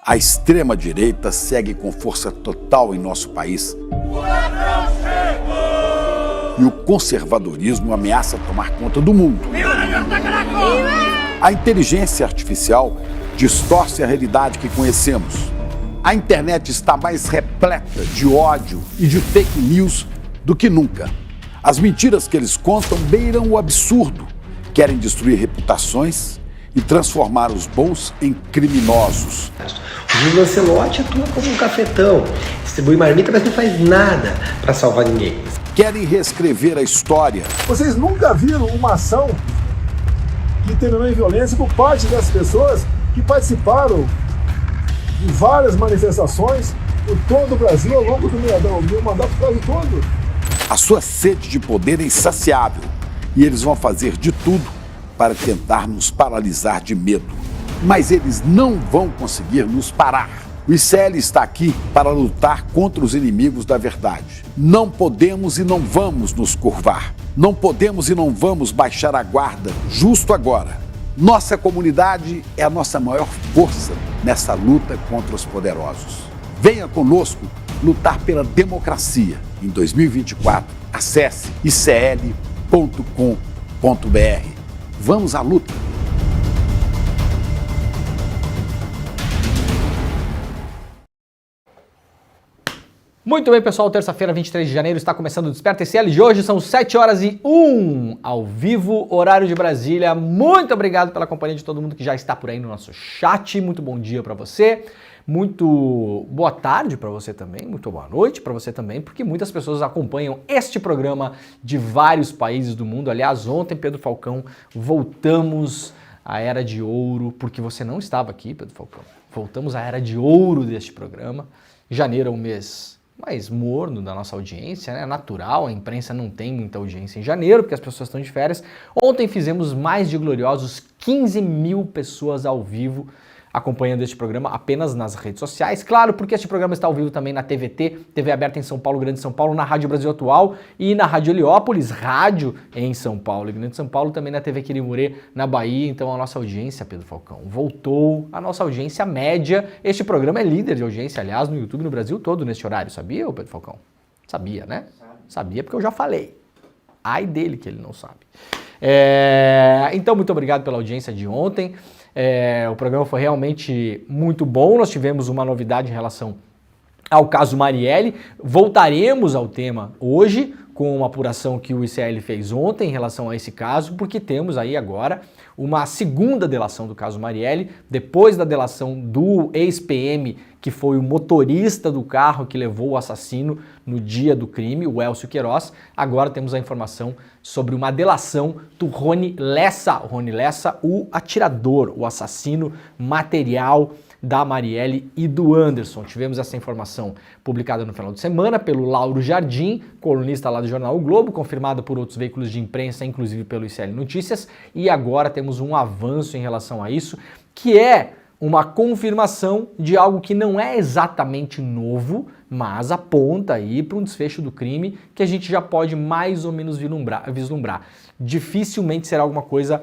A extrema-direita segue com força total em nosso país. E o conservadorismo ameaça tomar conta do mundo. A inteligência artificial distorce a realidade que conhecemos. A internet está mais repleta de ódio e de fake news do que nunca. As mentiras que eles contam beiram o absurdo. Querem destruir reputações e transformar os bons em criminosos. O Júlio Lancelotti atua como um cafetão, distribui marmita, mas não faz nada para salvar ninguém. Querem reescrever a história. Vocês nunca viram uma ação que terminou em violência por parte das pessoas que participaram de várias manifestações por todo o Brasil ao longo do meu mandato quase todo. A sua sede de poder é insaciável e eles vão fazer de tudo para tentar nos paralisar de medo. Mas eles não vão conseguir nos parar. O ICL está aqui para lutar contra os inimigos da verdade. Não podemos e não vamos nos curvar. Não podemos e não vamos baixar a guarda justo agora. Nossa comunidade é a nossa maior força nessa luta contra os poderosos. Venha conosco lutar pela democracia. Em 2024, acesse icl.com.br. Vamos à luta! Muito bem, pessoal, terça-feira, 23 de janeiro, está começando o Desperta ICL de hoje, são 7h01, ao vivo, horário de Brasília. Muito obrigado pela companhia de todo mundo que já está por aí no nosso chat, muito bom dia para você, muito boa tarde para você também, muito boa noite para você também, porque muitas pessoas acompanham este programa de vários países do mundo. Aliás, ontem, Pedro Falcão, voltamos à Era de Ouro, porque você não estava aqui, Pedro Falcão, voltamos à Era de Ouro deste programa. Janeiro é um mês mais morno da nossa audiência, né? Natural, a imprensa não tem muita audiência em janeiro, porque as pessoas estão de férias. Ontem fizemos mais de gloriosos 15 mil pessoas ao vivo acompanhando este programa apenas nas redes sociais. Claro, porque este programa está ao vivo também na TVT, TV aberta em São Paulo, Grande São Paulo, na Rádio Brasil Atual e na Rádio Heliópolis, rádio em São Paulo e Grande São Paulo, também na TV Quirimurê, na Bahia. Então a nossa audiência, Pedro Falcão, voltou, a nossa audiência média. Este programa é líder de audiência, aliás, no YouTube no Brasil todo neste horário. Sabia, Pedro Falcão? Sabia, né? Sabia porque eu já falei. Ai dele que ele não sabe. Então, muito obrigado pela audiência de ontem. O programa foi realmente muito bom. Nós tivemos uma novidade em relação ao caso Marielle. Voltaremos ao tema hoje com uma apuração que o ICL fez ontem em relação a esse caso, porque temos aí agora uma segunda delação do caso Marielle, depois da delação do ex-PM, que foi o motorista do carro que levou o assassino no dia do crime, o Elcio Queiroz. Agora temos a informação sobre uma delação do Rony Lessa. O Rony Lessa, o atirador, o assassino material da Marielle e do Anderson. Tivemos essa informação publicada no final de semana pelo Lauro Jardim, colunista lá do jornal O Globo, confirmada por outros veículos de imprensa, inclusive pelo ICL Notícias, e agora temos um avanço em relação a isso, que é uma confirmação de algo que não é exatamente novo, mas aponta aí para um desfecho do crime que a gente já pode mais ou menos vislumbrar. Dificilmente será alguma coisa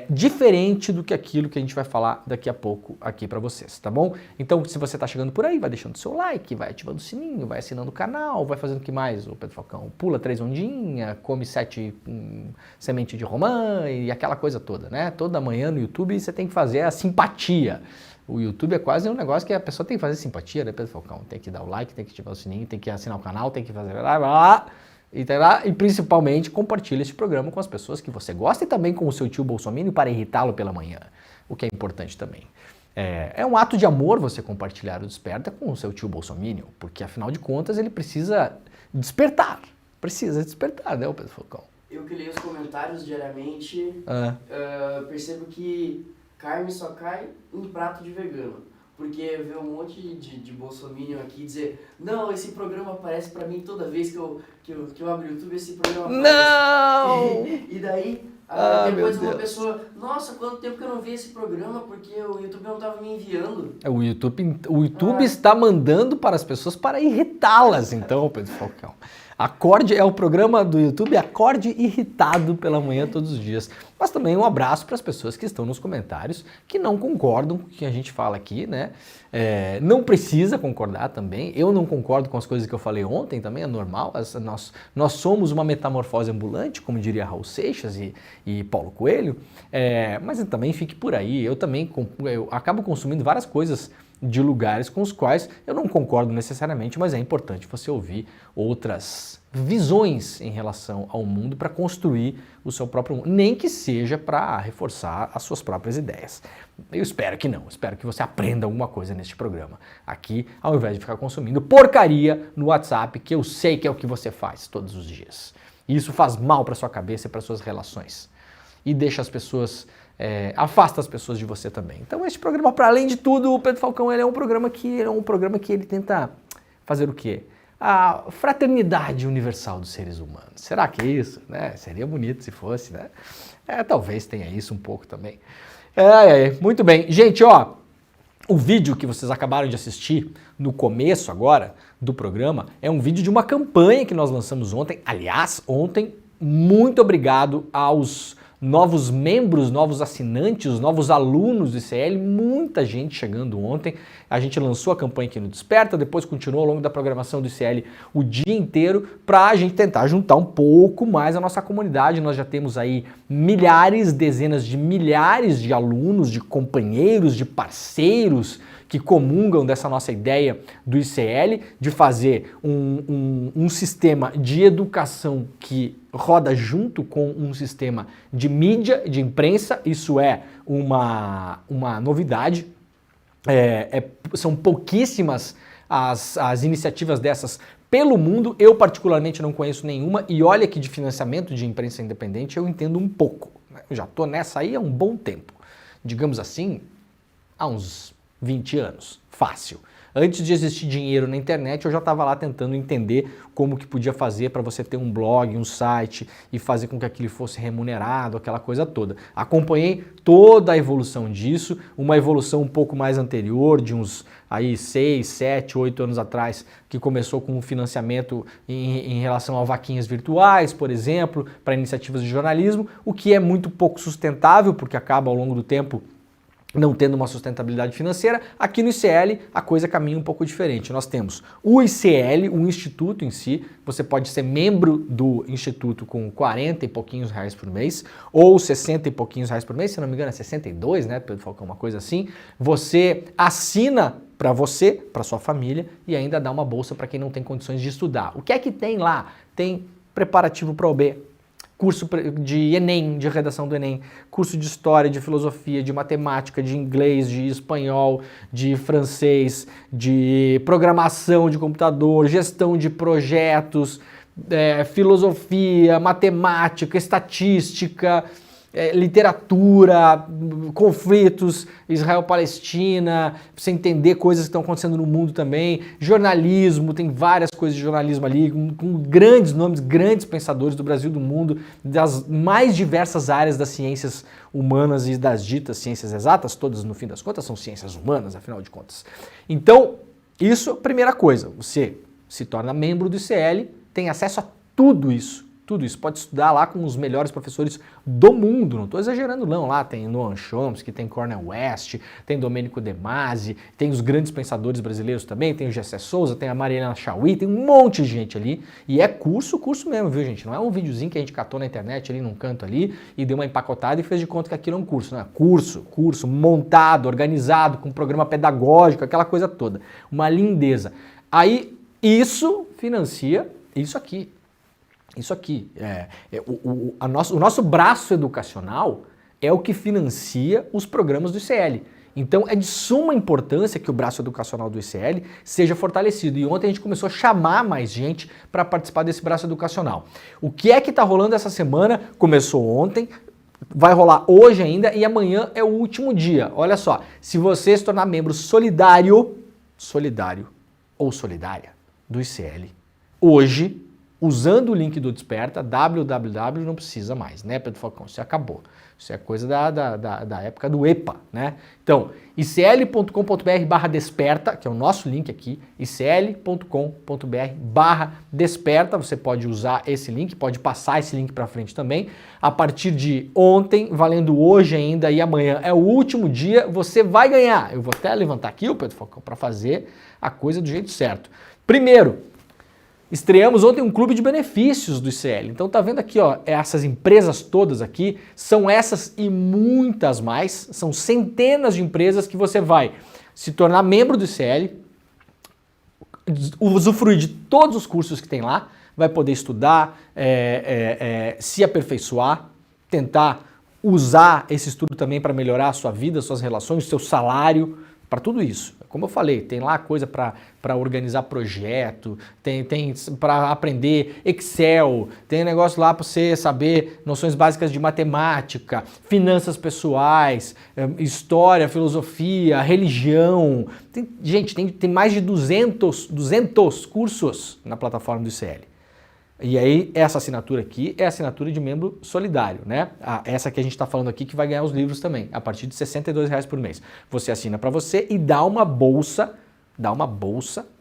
diferente do que aquilo que a gente vai falar daqui a pouco aqui para vocês, tá bom? Então, se você tá chegando por aí, vai deixando seu like, vai ativando o sininho, vai assinando o canal, vai fazendo o que mais, o Pedro Falcão? Pula 3 ondinhas, come 7 semente de romã e aquela coisa toda, né? Toda manhã no YouTube você tem que fazer a simpatia. O YouTube é quase um negócio que a pessoa tem que fazer simpatia, né, Pedro Falcão? Tem que dar o like, tem que ativar o sininho, tem que assinar o canal, tem que fazer... E principalmente compartilhe esse programa com as pessoas que você gosta e também com o seu tio bolsominion para irritá-lo pela manhã, o que é importante também. É um ato de amor você compartilhar o Desperta com o seu tio bolsominion, porque afinal de contas ele precisa despertar, né, Pedro Falcão? Eu que leio os comentários diariamente, percebo que carne só cai em prato de vegano. Porque vê um monte de bolsominion aqui dizer, não, esse programa aparece pra mim toda vez que eu abro o YouTube, esse programa aparece. Não! E daí, depois uma pessoa, nossa, quanto tempo que eu não vi esse programa, porque o YouTube não estava me enviando. O YouTube está mandando para as pessoas para irritá-las, então, Pedro Falcão. Acorde é o programa do YouTube Acorde Irritado pela manhã todos os dias. Mas também um abraço para as pessoas que estão nos comentários que não concordam com o que a gente fala aqui, né? Não precisa concordar também. Eu não concordo com as coisas que eu falei ontem, também é normal. Nós somos uma metamorfose ambulante, como diria Raul Seixas e Paulo Coelho. Mas também fique por aí. Eu acabo consumindo várias coisas de lugares com os quais eu não concordo necessariamente, mas é importante você ouvir outras visões em relação ao mundo para construir o seu próprio mundo, nem que seja para reforçar as suas próprias ideias. Eu espero que não, espero que você aprenda alguma coisa neste programa aqui, ao invés de ficar consumindo porcaria no WhatsApp, que eu sei que é o que você faz todos os dias. E isso faz mal para sua cabeça e para suas relações. E deixa as pessoas... afasta as pessoas de você também. Então este programa, para além de tudo, o Pedro Falcão ele é um programa que ele tenta fazer o quê? A fraternidade universal dos seres humanos. Será que é isso? Né? Seria bonito se fosse, né? Talvez tenha isso um pouco também. Muito bem. Gente, ó, o vídeo que vocês acabaram de assistir no começo agora do programa é um vídeo de uma campanha que nós lançamos ontem. Aliás, ontem, muito obrigado aos novos membros, novos assinantes, novos alunos do ICL, muita gente chegando ontem. A gente lançou a campanha aqui no Desperta, depois continuou ao longo da programação do ICL o dia inteiro para a gente tentar juntar um pouco mais a nossa comunidade. Nós já temos aí milhares, dezenas de milhares de alunos, de companheiros, de parceiros que comungam dessa nossa ideia do ICL, de fazer um sistema de educação que roda junto com um sistema de mídia, de imprensa. Isso é uma novidade. São pouquíssimas as iniciativas dessas pelo mundo. Eu particularmente não conheço nenhuma, e olha que de financiamento de imprensa independente eu entendo um pouco. Eu já estou nessa aí há um bom tempo. Digamos assim, há uns 20 anos, fácil. Antes de existir dinheiro na internet, eu já estava lá tentando entender como que podia fazer para você ter um blog, um site e fazer com que aquilo fosse remunerado, aquela coisa toda. Acompanhei toda a evolução disso, uma evolução um pouco mais anterior, de uns aí 6, 7, 8 anos atrás, que começou com um financiamento em relação a vaquinhas virtuais, por exemplo, para iniciativas de jornalismo, o que é muito pouco sustentável, porque acaba ao longo do tempo não tendo uma sustentabilidade financeira. Aqui no ICL a coisa caminha um pouco diferente. Nós temos o ICL, o instituto em si. Você pode ser membro do instituto com 40 e pouquinhos reais por mês, ou 60 e pouquinhos reais por mês, se não me engano é 62, né, Pedro Falcão, uma coisa assim. Você assina para você, para sua família, e ainda dá uma bolsa para quem não tem condições de estudar. O que é que tem lá? Tem preparativo para OB, curso de Enem, de redação do Enem, curso de História, de Filosofia, de Matemática, de Inglês, de Espanhol, de Francês, de Programação de Computador, Gestão de Projetos, Filosofia, Matemática, Estatística, literatura, conflitos, Israel-Palestina, você entender coisas que estão acontecendo no mundo também, jornalismo, tem várias coisas de jornalismo ali, com grandes nomes, grandes pensadores do Brasil e do mundo, das mais diversas áreas das ciências humanas e das ditas ciências exatas, todas no fim das contas são ciências humanas, afinal de contas. Então, isso, primeira coisa, você se torna membro do ICL, tem acesso a tudo isso. Tudo isso, pode estudar lá com os melhores professores do mundo, não estou exagerando não, lá tem Noam Chomsky, tem Cornel West, tem Domênico De Masi, tem os grandes pensadores brasileiros também, tem o Gessé Souza, tem a Mariana Chauí, tem um monte de gente ali, e é curso mesmo, viu gente, não é um videozinho que a gente catou na internet ali num canto ali e deu uma empacotada e fez de conta que aquilo é um curso, não é? Curso montado, organizado, com programa pedagógico, aquela coisa toda, uma lindeza. Aí isso financia isso aqui. Isso aqui, o nosso braço educacional é o que financia os programas do ICL. Então é de suma importância que o braço educacional do ICL seja fortalecido. E ontem a gente começou a chamar mais gente para participar desse braço educacional. O que é que está rolando essa semana? Começou ontem, vai rolar hoje ainda e amanhã é o último dia. Olha só, se você se tornar membro solidário ou solidária do ICL, hoje usando o link do Desperta, www não precisa mais, né, Pedro Falcão? Isso acabou. Isso é coisa da época do EPA, né? Então, icl.com.br/desperta, que é o nosso link aqui, icl.com.br/desperta, você pode usar esse link, pode passar esse link para frente também. A partir de ontem, valendo hoje ainda e amanhã é o último dia, você vai ganhar. Eu vou até levantar aqui o Pedro Falcão para fazer a coisa do jeito certo. Primeiro, estreamos ontem um clube de benefícios do ICL. Então tá vendo aqui, ó, essas empresas todas aqui, são essas e muitas mais, são centenas de empresas que você vai se tornar membro do ICL, usufruir de todos os cursos que tem lá, vai poder estudar, se aperfeiçoar, tentar usar esse estudo também para melhorar a sua vida, suas relações, o seu salário, para tudo isso. Como eu falei, tem lá coisa para organizar projeto, tem para aprender Excel, tem negócio lá para você saber noções básicas de matemática, finanças pessoais, história, filosofia, religião. Gente, tem mais de 200 cursos na plataforma do ICL. E aí, essa assinatura aqui é a assinatura de membro solidário, né? Essa que a gente está falando aqui que vai ganhar os livros também, a partir de R$ 62,00 por mês. Você assina para você e dá uma bolsa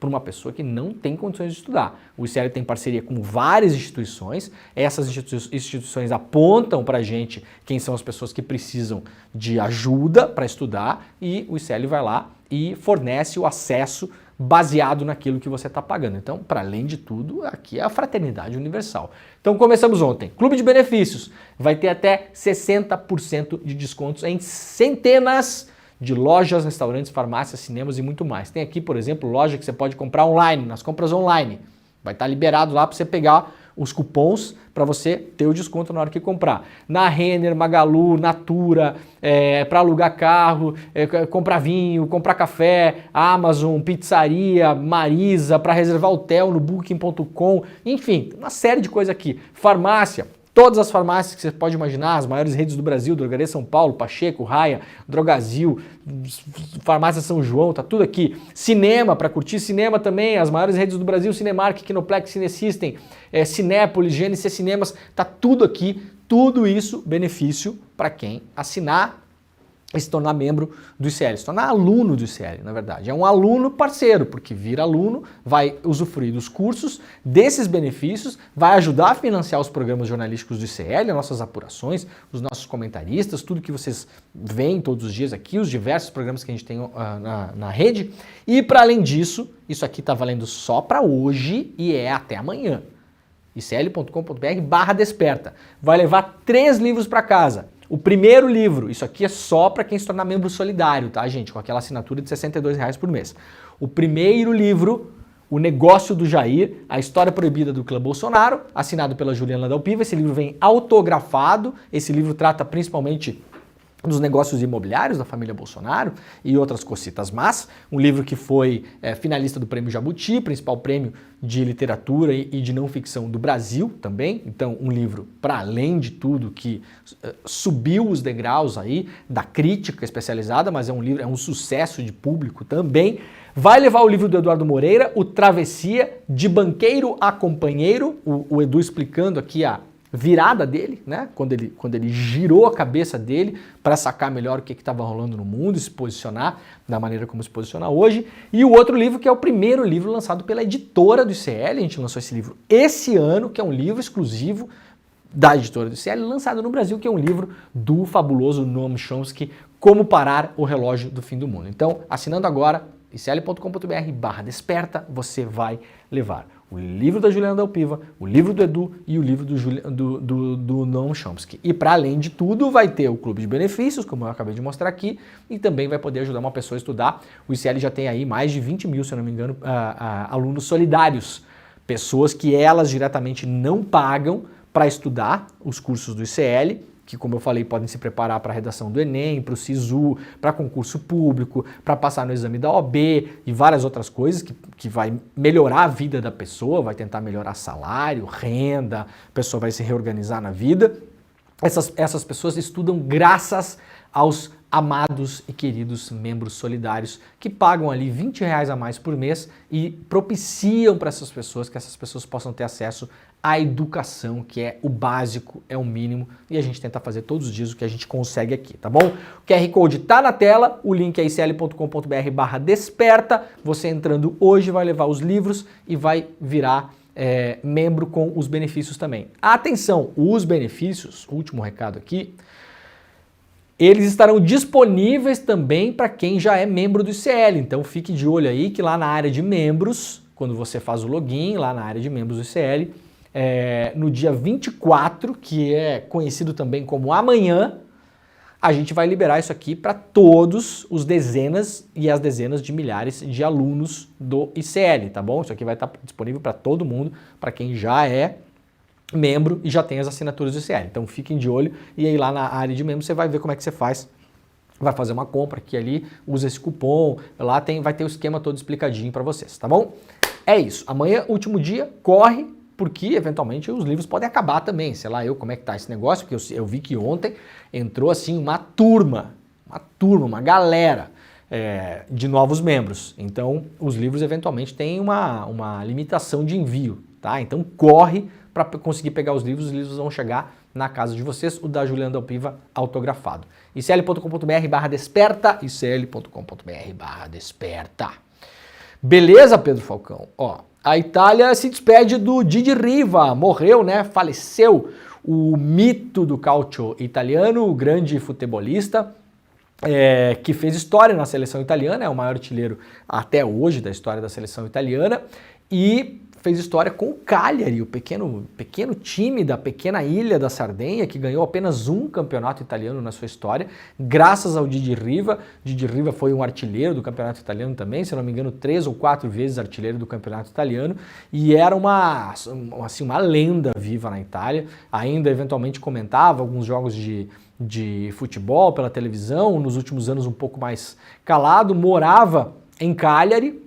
para uma pessoa que não tem condições de estudar. O ICL tem parceria com várias instituições, essas instituições apontam para a gente quem são as pessoas que precisam de ajuda para estudar e o ICL vai lá e fornece o acesso baseado naquilo que você está pagando. Então, para além de tudo, aqui é a fraternidade universal. Então, começamos ontem. Clube de benefícios. Vai ter até 60% de descontos em centenas de lojas, restaurantes, farmácias, cinemas e muito mais. Tem aqui, por exemplo, loja que você pode comprar online, nas compras online. Vai estar liberado lá para você pegar os cupons para você ter o desconto na hora que comprar. Na Renner, Magalu, Natura, para alugar carro, comprar vinho, comprar café, Amazon, pizzaria, Marisa, para reservar hotel no Booking.com, enfim, uma série de coisas aqui. Farmácia. Todas as farmácias que você pode imaginar, as maiores redes do Brasil, Drogaria São Paulo, Pacheco, Raia, Drogazil, Farmácia São João, tá tudo aqui. Cinema, para curtir cinema também, as maiores redes do Brasil, Cinemark, Kinoplex, Cinesystem, Cinépolis, GNC Cinemas, tá tudo aqui, tudo isso benefício para quem assinar e se tornar membro do ICL, se tornar aluno do ICL, na verdade. É um aluno parceiro, porque vira aluno, vai usufruir dos cursos, desses benefícios, vai ajudar a financiar os programas jornalísticos do ICL, as nossas apurações, os nossos comentaristas, tudo que vocês veem todos os dias aqui, os diversos programas que a gente tem na rede. E para além disso, isso aqui está valendo só para hoje e é até amanhã. icl.com.br/desperta. Vai levar 3 livros para casa. O primeiro livro, isso aqui é só para quem se tornar membro solidário, tá, gente? Com aquela assinatura de R$ 62,00 por mês. O primeiro livro, O Negócio do Jair, A História Proibida do Clã Bolsonaro, assinado pela Juliana Dalpiva. Esse livro vem autografado, esse livro trata principalmente dos negócios imobiliários da família Bolsonaro e outras cocitas más. Um livro que foi finalista do Prêmio Jabuti, principal prêmio de literatura e de não ficção do Brasil também. Então, um livro, para além de tudo, que subiu os degraus aí da crítica especializada, mas é um livro, é um sucesso de público também. Vai levar o livro do Eduardo Moreira, O Travessia, de Banqueiro a Companheiro, o Edu explicando aqui a virada dele, né? Quando ele girou a cabeça dele para sacar melhor o que estava rolando no mundo e se posicionar da maneira como se posiciona hoje. E o outro livro, que é o primeiro livro lançado pela editora do ICL, a gente lançou esse livro esse ano, que é um livro exclusivo da editora do ICL, lançado no Brasil, que é um livro do fabuloso Noam Chomsky, Como Parar o Relógio do Fim do Mundo. Então, assinando agora, icl.com.br/desperta, você vai levar o livro da Juliana Dalpiva, o livro do Edu e o livro do Noam Chomsky. E para além de tudo, vai ter o clube de benefícios, como eu acabei de mostrar aqui, e também vai poder ajudar uma pessoa a estudar. O ICL já tem aí mais de 20 mil, se eu não me engano, alunos solidários, pessoas que elas diretamente não pagam para estudar os cursos do ICL, que, como eu falei, podem se preparar para a redação do Enem, para o SISU, para concurso público, para passar no exame da OAB e várias outras coisas que vai melhorar a vida da pessoa, vai tentar melhorar salário, renda, a pessoa vai se reorganizar na vida. Essas pessoas estudam graças aos amados e queridos membros solidários que pagam ali R$20 a mais por mês e propiciam para essas pessoas que essas pessoas possam ter acesso à educação, que é o básico, é o mínimo, e a gente tenta fazer todos os dias o que a gente consegue aqui, tá bom? O QR Code tá na tela, o link é icl.com.br/desperta, você entrando hoje vai levar os livros e vai virar membro com os benefícios também. Atenção, os benefícios, último recado aqui, eles estarão disponíveis também para quem já é membro do ICL, então fique de olho aí que lá na área de membros, quando você faz o login lá na área de membros do ICL, no dia 24, que é conhecido também como amanhã, a gente vai liberar isso aqui para todos os dezenas e as dezenas de milhares de alunos do ICL, tá bom? Isso aqui vai estar disponível para todo mundo, para quem já é membro e já tem as assinaturas do ICL. Então fiquem de olho e aí lá na área de membro você vai ver como é que você faz. Vai fazer uma compra aqui ali, usa esse cupom, lá vai ter o esquema todo explicadinho para vocês, tá bom? É isso. Amanhã, último dia, corre, porque eventualmente os livros podem acabar também. Sei lá como é que tá esse negócio, porque eu vi que ontem entrou assim uma galera de novos membros. Então os livros eventualmente têm uma limitação de envio, tá? Então corre para conseguir pegar os livros vão chegar na casa de vocês, o da Juliana Dalpiva autografado. icl.com.br/desperta, icl.com.br/desperta. Beleza, Pedro Falcão? Ó, a Itália se despede do Didi Riva, morreu, né? Faleceu o mito do calcio italiano, o grande futebolista, que fez história na seleção italiana, é o maior artilheiro até hoje da história da seleção italiana, e fez história com o Cagliari, o pequeno time da pequena ilha da Sardenha, que ganhou apenas um campeonato italiano na sua história, graças ao Didi Riva. Didi Riva foi um artilheiro do campeonato italiano também, se não me engano 3 ou 4 vezes artilheiro do campeonato italiano, e era uma lenda viva na Itália, ainda eventualmente comentava alguns jogos de futebol pela televisão, nos últimos anos um pouco mais calado, morava em Cagliari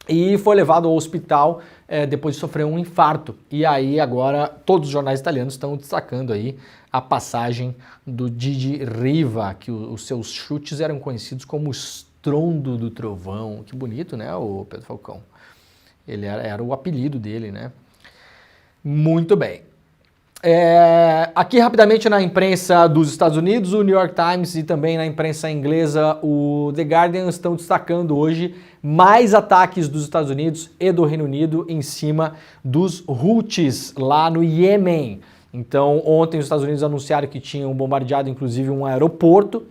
e foi levado ao hospital depois de sofrer um infarto. E aí agora todos os jornais italianos estão destacando aí a passagem do Didi Riva, que os seus chutes eram conhecidos como o estrondo do trovão. Que bonito, né, o Pedro Falcão? Ele era o apelido dele, né? Muito bem. Aqui rapidamente na imprensa dos Estados Unidos, o New York Times e também na imprensa inglesa, o The Guardian estão destacando hoje mais ataques dos Estados Unidos e do Reino Unido em cima dos Houthis lá no Iêmen. Então ontem os Estados Unidos anunciaram que tinham bombardeado inclusive um aeroporto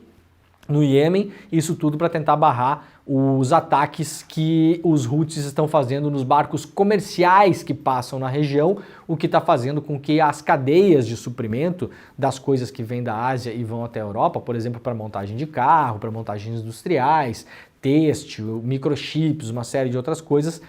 no Iêmen, isso tudo para tentar barrar os ataques que os Houthis estão fazendo nos barcos comerciais que passam na região, o que está fazendo com que as cadeias de suprimento das coisas que vêm da Ásia e vão até a Europa, por exemplo, para montagem de carro, para montagens industriais, têxtil, microchips, uma série de outras coisas,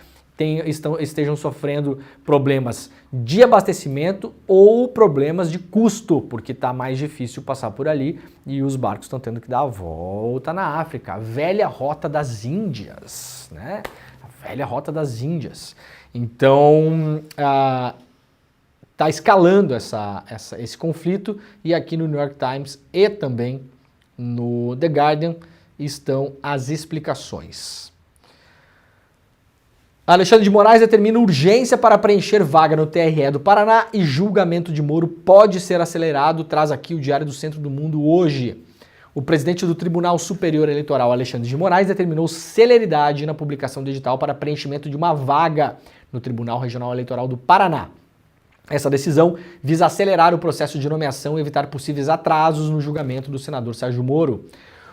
estejam sofrendo problemas de abastecimento ou problemas de custo, porque está mais difícil passar por ali e os barcos estão tendo que dar a volta na África, a velha rota das Índias, né? A velha rota das Índias. Então, está escalando esse conflito e aqui no New York Times e também no The Guardian estão as explicações. Alexandre de Moraes determina urgência para preencher vaga no TRE do Paraná e julgamento de Moro pode ser acelerado, traz aqui o Diário do Centro do Mundo hoje. O presidente do Tribunal Superior Eleitoral, Alexandre de Moraes, determinou celeridade na publicação do edital para preenchimento de uma vaga no Tribunal Regional Eleitoral do Paraná. Essa decisão visa acelerar o processo de nomeação e evitar possíveis atrasos no julgamento do senador Sérgio Moro.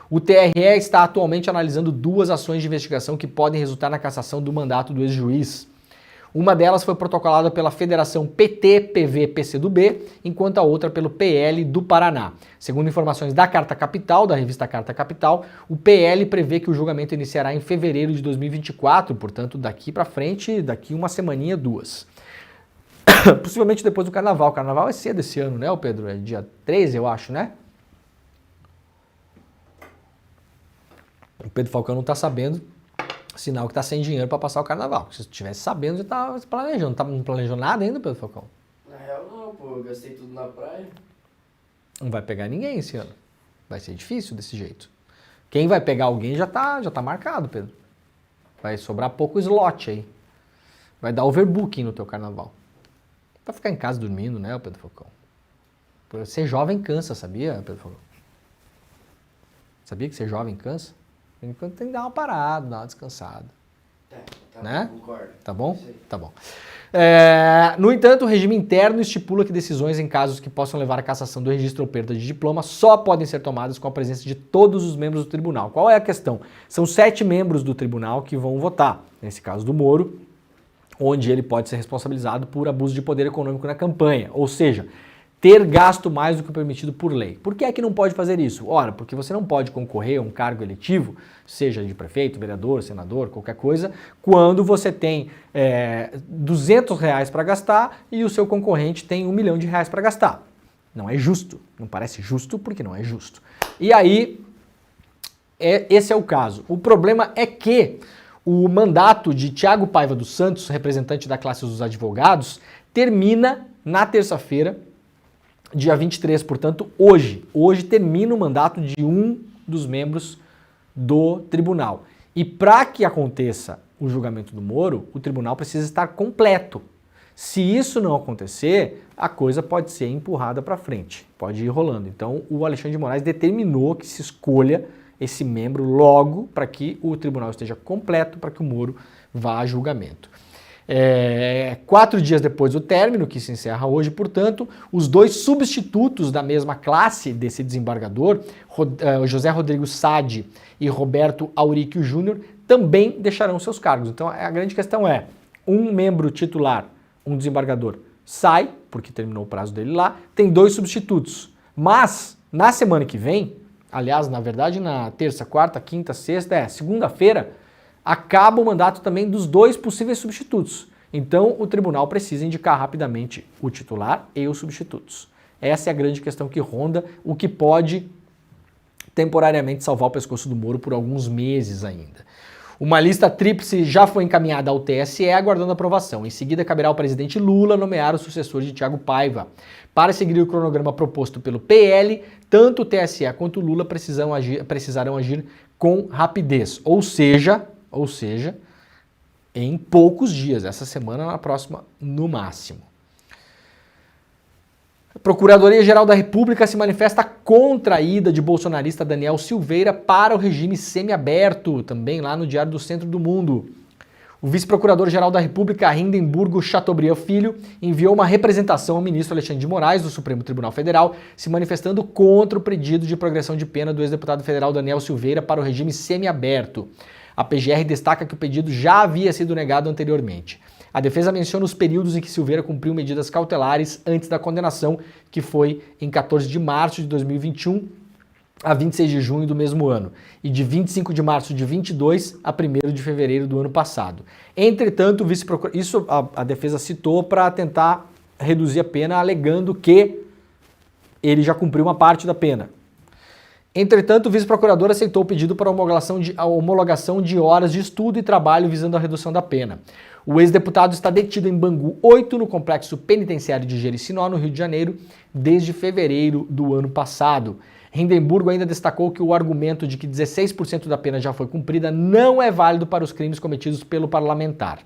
O TRE está atualmente analisando 2 ações de investigação que podem resultar na cassação do mandato do ex-juiz. Uma delas foi protocolada pela Federação PT-PV-PCdoB, enquanto a outra pelo PL do Paraná. Segundo informações da Carta Capital, da revista Carta Capital, o PL prevê que o julgamento iniciará em fevereiro de 2024, portanto daqui para frente, daqui uma semaninha, 2. Possivelmente depois do Carnaval. O Carnaval é cedo esse ano, né, Pedro? É dia 13, eu acho, né? O Pedro Falcão não está sabendo, sinal que está sem dinheiro para passar o Carnaval. Se estivesse sabendo, já estava planejando. Não planejou nada ainda, Pedro Falcão? Na real não, pô, eu gastei tudo na praia. Não vai pegar ninguém esse ano. Vai ser difícil desse jeito. Quem vai pegar alguém já tá marcado, Pedro. Vai sobrar pouco slot aí. Vai dar overbooking no teu carnaval. Pra ficar em casa dormindo, né, Pedro Falcão? Por ser jovem cansa, sabia, Pedro Falcão? Sabia que ser jovem cansa? Enquanto tem que dar uma parada, dar uma descansada. Tá, né? Concordo. Tá bom? Isso aí. Tá bom. No entanto, o regime interno estipula que decisões em casos que possam levar à cassação do registro ou perda de diploma só podem ser tomadas com a presença de todos os membros do tribunal. Qual é a questão? São 7 membros do tribunal que vão votar. Nesse caso do Moro, onde ele pode ser responsabilizado por abuso de poder econômico na campanha. Ou seja, ter gasto mais do que o permitido por lei. Por que é que não pode fazer isso? Ora, porque você não pode concorrer a um cargo eletivo, seja de prefeito, vereador, senador, qualquer coisa, quando você tem R$200 para gastar e o seu concorrente tem R$1 milhão para gastar. Não é justo. Não parece justo porque não é justo. E aí, esse é o caso. O problema é que o mandato de Thiago Paiva dos Santos, representante da classe dos advogados, termina na terça-feira, dia 23, portanto, hoje. Hoje termina o mandato de um dos membros do tribunal. E para que aconteça o julgamento do Moro, o tribunal precisa estar completo. Se isso não acontecer, a coisa pode ser empurrada para frente, pode ir rolando. Então, o Alexandre de Moraes determinou que se escolha esse membro logo para que o tribunal esteja completo, para que o Moro vá a julgamento. 4 dias depois do término, que se encerra hoje, portanto, os 2 substitutos da mesma classe desse desembargador, José Rodrigo Sade e Roberto Auríquio Júnior, também deixarão seus cargos. Então, a grande questão é, um membro titular, um desembargador, sai, porque terminou o prazo dele lá, tem 2 substitutos. Mas, na semana que vem, aliás, na verdade, na terça, quarta, quinta, sexta, segunda-feira, acaba o mandato também dos 2 possíveis substitutos. Então, o tribunal precisa indicar rapidamente o titular e os substitutos. Essa é a grande questão que ronda, o que pode temporariamente salvar o pescoço do Moro por alguns meses ainda. Uma lista tríplice já foi encaminhada ao TSE, aguardando aprovação. Em seguida, caberá ao presidente Lula nomear o sucessor de Thiago Paiva. Para seguir o cronograma proposto pelo PL, tanto o TSE quanto o Lula precisarão agir com rapidez. Ou seja, em poucos dias, essa semana, na próxima, no máximo. A Procuradoria-Geral da República se manifesta contra a ida de bolsonarista Daniel Silveira para o regime semiaberto, também lá no Diário do Centro do Mundo. O vice-procurador-geral da República, Hindenburgo Chateaubriand Filho, enviou uma representação ao ministro Alexandre de Moraes, do Supremo Tribunal Federal, se manifestando contra o pedido de progressão de pena do ex-deputado federal Daniel Silveira para o regime semiaberto. A PGR destaca que o pedido já havia sido negado anteriormente. A defesa menciona os períodos em que Silveira cumpriu medidas cautelares antes da condenação, que foi em 14 de março de 2021 a 26 de junho do mesmo ano, e de 25 de março de 22 a 1º de fevereiro do ano passado. Entretanto, o vice-procurador, isso a defesa citou para tentar reduzir a pena, alegando que ele já cumpriu uma parte da pena. Entretanto, o vice-procurador aceitou o pedido para a homologação de horas de estudo e trabalho visando a redução da pena. O ex-deputado está detido em Bangu 8, no complexo penitenciário de Jericinó, no Rio de Janeiro, desde fevereiro do ano passado. Hindenburgo ainda destacou que o argumento de que 16% da pena já foi cumprida não é válido para os crimes cometidos pelo parlamentar.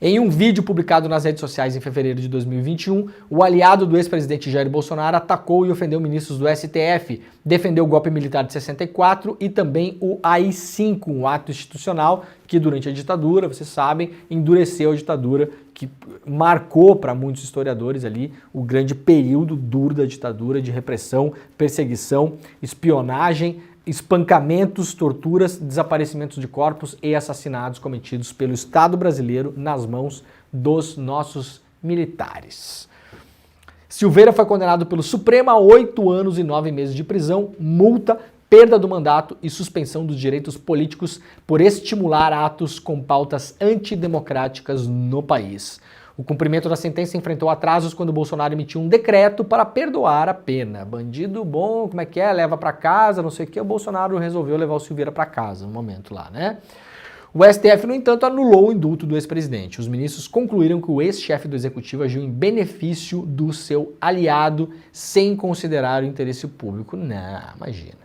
Em um vídeo publicado nas redes sociais em fevereiro de 2021, o aliado do ex-presidente Jair Bolsonaro atacou e ofendeu ministros do STF, defendeu o golpe militar de 64 e também o AI-5, um ato institucional que durante a ditadura, vocês sabem, endureceu a ditadura, que marcou para muitos historiadores ali o grande período duro da ditadura de repressão, perseguição, espionagem, espancamentos, torturas, desaparecimentos de corpos e assassinatos cometidos pelo Estado brasileiro nas mãos dos nossos militares. Silveira foi condenado pelo Supremo a 8 anos e 9 meses de prisão, multa, perda do mandato e suspensão dos direitos políticos por estimular atos com pautas antidemocráticas no país. O cumprimento da sentença enfrentou atrasos quando Bolsonaro emitiu um decreto para perdoar a pena. Bandido bom, como é que é? Leva para casa, não sei o que. O Bolsonaro resolveu levar o Silveira para casa no momento lá, né? O STF, no entanto, anulou o indulto do ex-presidente. Os ministros concluíram que o ex-chefe do executivo agiu em benefício do seu aliado sem considerar o interesse público. Não, imagina.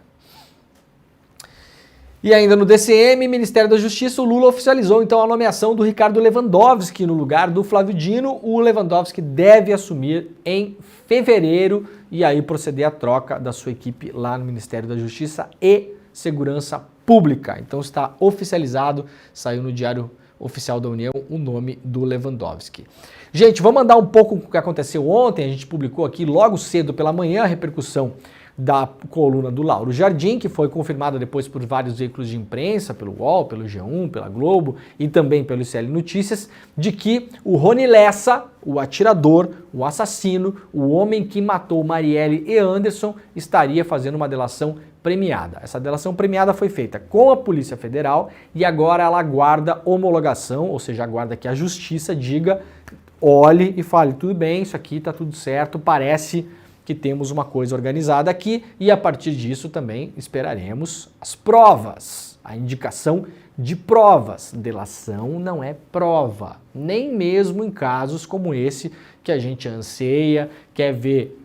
E ainda no DCM, Ministério da Justiça, o Lula oficializou então a nomeação do Ricardo Lewandowski no lugar do Flávio Dino. O Lewandowski deve assumir em fevereiro e aí proceder à troca da sua equipe lá no Ministério da Justiça e Segurança Pública. Então está oficializado, saiu no Diário Oficial da União o nome do Lewandowski. Gente, vamos andar um pouco com o que aconteceu ontem. A gente publicou aqui logo cedo pela manhã a repercussão da coluna do Lauro Jardim, que foi confirmada depois por vários veículos de imprensa, pelo UOL, pelo G1, pela Globo e também pelo ICL Notícias, de que o Rony Lessa, o atirador, o assassino, o homem que matou Marielle e Anderson, estaria fazendo uma delação premiada. Essa delação premiada foi feita com a Polícia Federal e agora ela aguarda homologação, ou seja, aguarda que a Justiça diga, olhe e fale, tudo bem, isso aqui está tudo certo, parece que temos uma coisa organizada aqui e a partir disso também esperaremos as provas, a indicação de provas. Delação não é prova, nem mesmo em casos como esse que a gente anseia, quer ver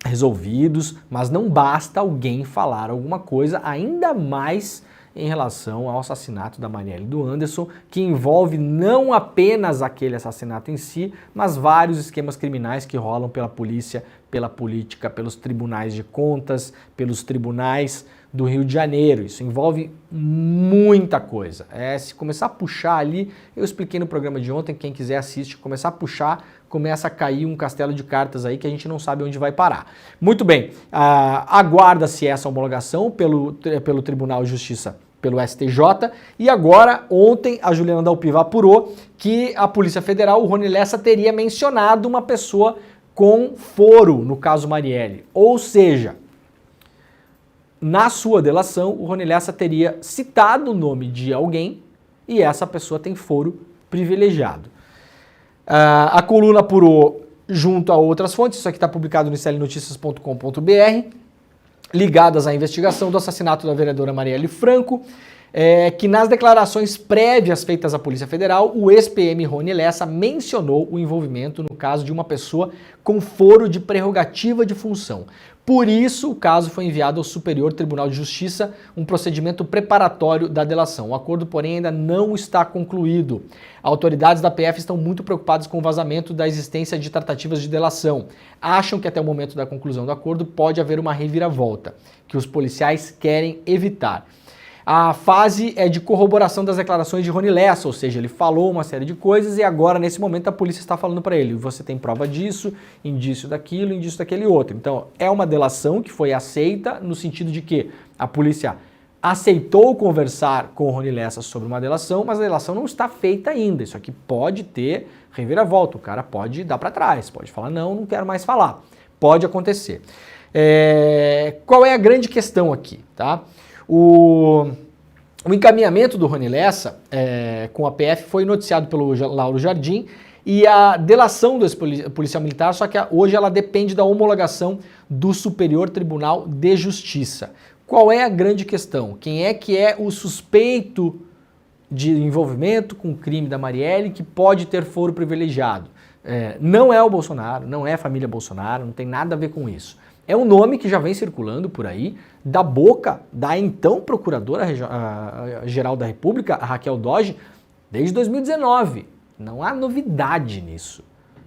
resolvidos, mas não basta alguém falar alguma coisa, ainda mais em relação ao assassinato da Marielle e do Anderson, que envolve não apenas aquele assassinato em si, mas vários esquemas criminais que rolam pela polícia, pela política, pelos tribunais de contas, pelos tribunais do Rio de Janeiro. Isso envolve muita coisa. Se começar a puxar ali, eu expliquei no programa de ontem, quem quiser assiste, começar a puxar, começa a cair um castelo de cartas aí que a gente não sabe onde vai parar. Muito bem, aguarda-se essa homologação pelo Tribunal de Justiça, pelo STJ, e agora, ontem, a Juliana Dalpiva apurou que a Polícia Federal, o Rony Lessa, teria mencionado uma pessoa com foro, no caso Marielle. Ou seja, na sua delação, o Rony Lessa teria citado o nome de alguém e essa pessoa tem foro privilegiado. A coluna apurou junto a outras fontes, isso aqui está publicado no iclnoticias.com.br, ligadas à investigação do assassinato da vereadora Marielle Franco, que nas declarações prévias feitas à Polícia Federal, o ex-PM Rony Lessa mencionou o envolvimento no caso de uma pessoa com foro de prerrogativa de função. Por isso, o caso foi enviado ao Superior Tribunal de Justiça, um procedimento preparatório da delação. O acordo, porém, ainda não está concluído. Autoridades da PF estão muito preocupadas com o vazamento da existência de tratativas de delação. Acham que até o momento da conclusão do acordo pode haver uma reviravolta, que os policiais querem evitar. A fase é de corroboração das declarações de Rony Lessa, ou seja, ele falou uma série de coisas e agora, nesse momento, a polícia está falando para ele, você tem prova disso, indício daquilo, indício daquele outro. Então, é uma delação que foi aceita no sentido de que a polícia aceitou conversar com o Rony Lessa sobre uma delação, mas a delação não está feita ainda. Isso aqui pode ter reviravolta, o cara pode dar para trás, pode falar, não quero mais falar. Pode acontecer. Qual é a grande questão aqui, tá? O encaminhamento do Rony Lessa com a PF foi noticiado pelo Lauro Jardim e a delação do policial militar, só que hoje ela depende da homologação do Superior Tribunal de Justiça. Qual é a grande questão? Quem é que é o suspeito de envolvimento com o crime da Marielle que pode ter foro privilegiado? Não é o Bolsonaro, não é a família Bolsonaro, não tem nada a ver com isso. É um nome que já vem circulando por aí, da boca da então Procuradora-Geral da República, a Raquel Dodge, desde 2019. Não há novidade nisso.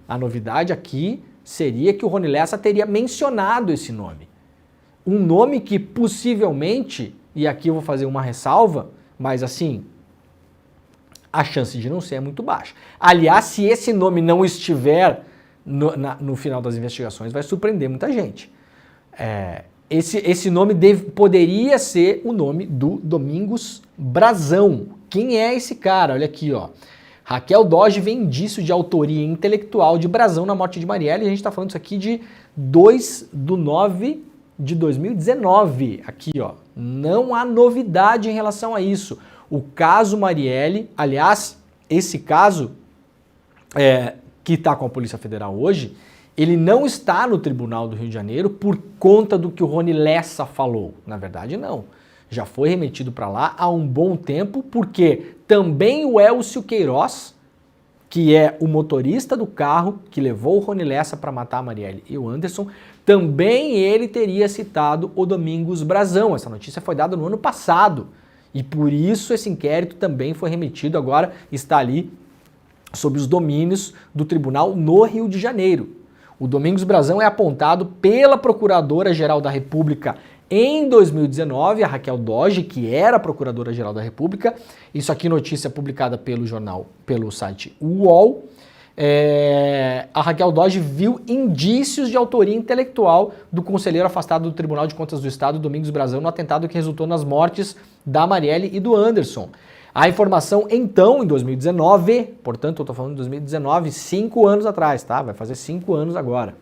A novidade aqui seria que o Rony Lessa teria mencionado esse nome. Um nome que possivelmente, e aqui eu vou fazer uma ressalva, mas assim, a chance de não ser é muito baixa. Aliás, se esse nome não estiver no final das investigações, vai surpreender muita gente. Esse nome poderia ser o nome do Domingos Brazão. Quem é esse cara? Olha aqui, ó. Raquel Dodge vê indício de autoria intelectual de Brazão na morte de Marielle. A gente está falando isso aqui de 2/9 de 2019. Aqui, ó. Não há novidade em relação a isso. O caso Marielle, aliás, esse caso que está com a Polícia Federal hoje, ele não está no Tribunal do Rio de Janeiro por conta do que o Rony Lessa falou. Na verdade, não. Já foi remetido para lá há um bom tempo, porque também o Elcio Queiroz, que é o motorista do carro que levou o Rony Lessa para matar a Marielle e o Anderson, também ele teria citado o Domingos Brazão. Essa notícia foi dada no ano passado. E por isso esse inquérito também foi remetido agora, está ali sob os domínios do tribunal no Rio de Janeiro. O Domingos Brazão é apontado pela Procuradora-Geral da República em 2019, a Raquel Dodge, que era Procuradora-Geral da República. Isso aqui notícia publicada pelo site UOL. A Raquel Dodge viu indícios de autoria intelectual do conselheiro afastado do Tribunal de Contas do Estado, Domingos Brazão, no atentado que resultou nas mortes da Marielle e do Anderson. A informação, então, em 2019, portanto, eu estou falando de 2019, 5 anos atrás, tá? Vai fazer 5 anos agora.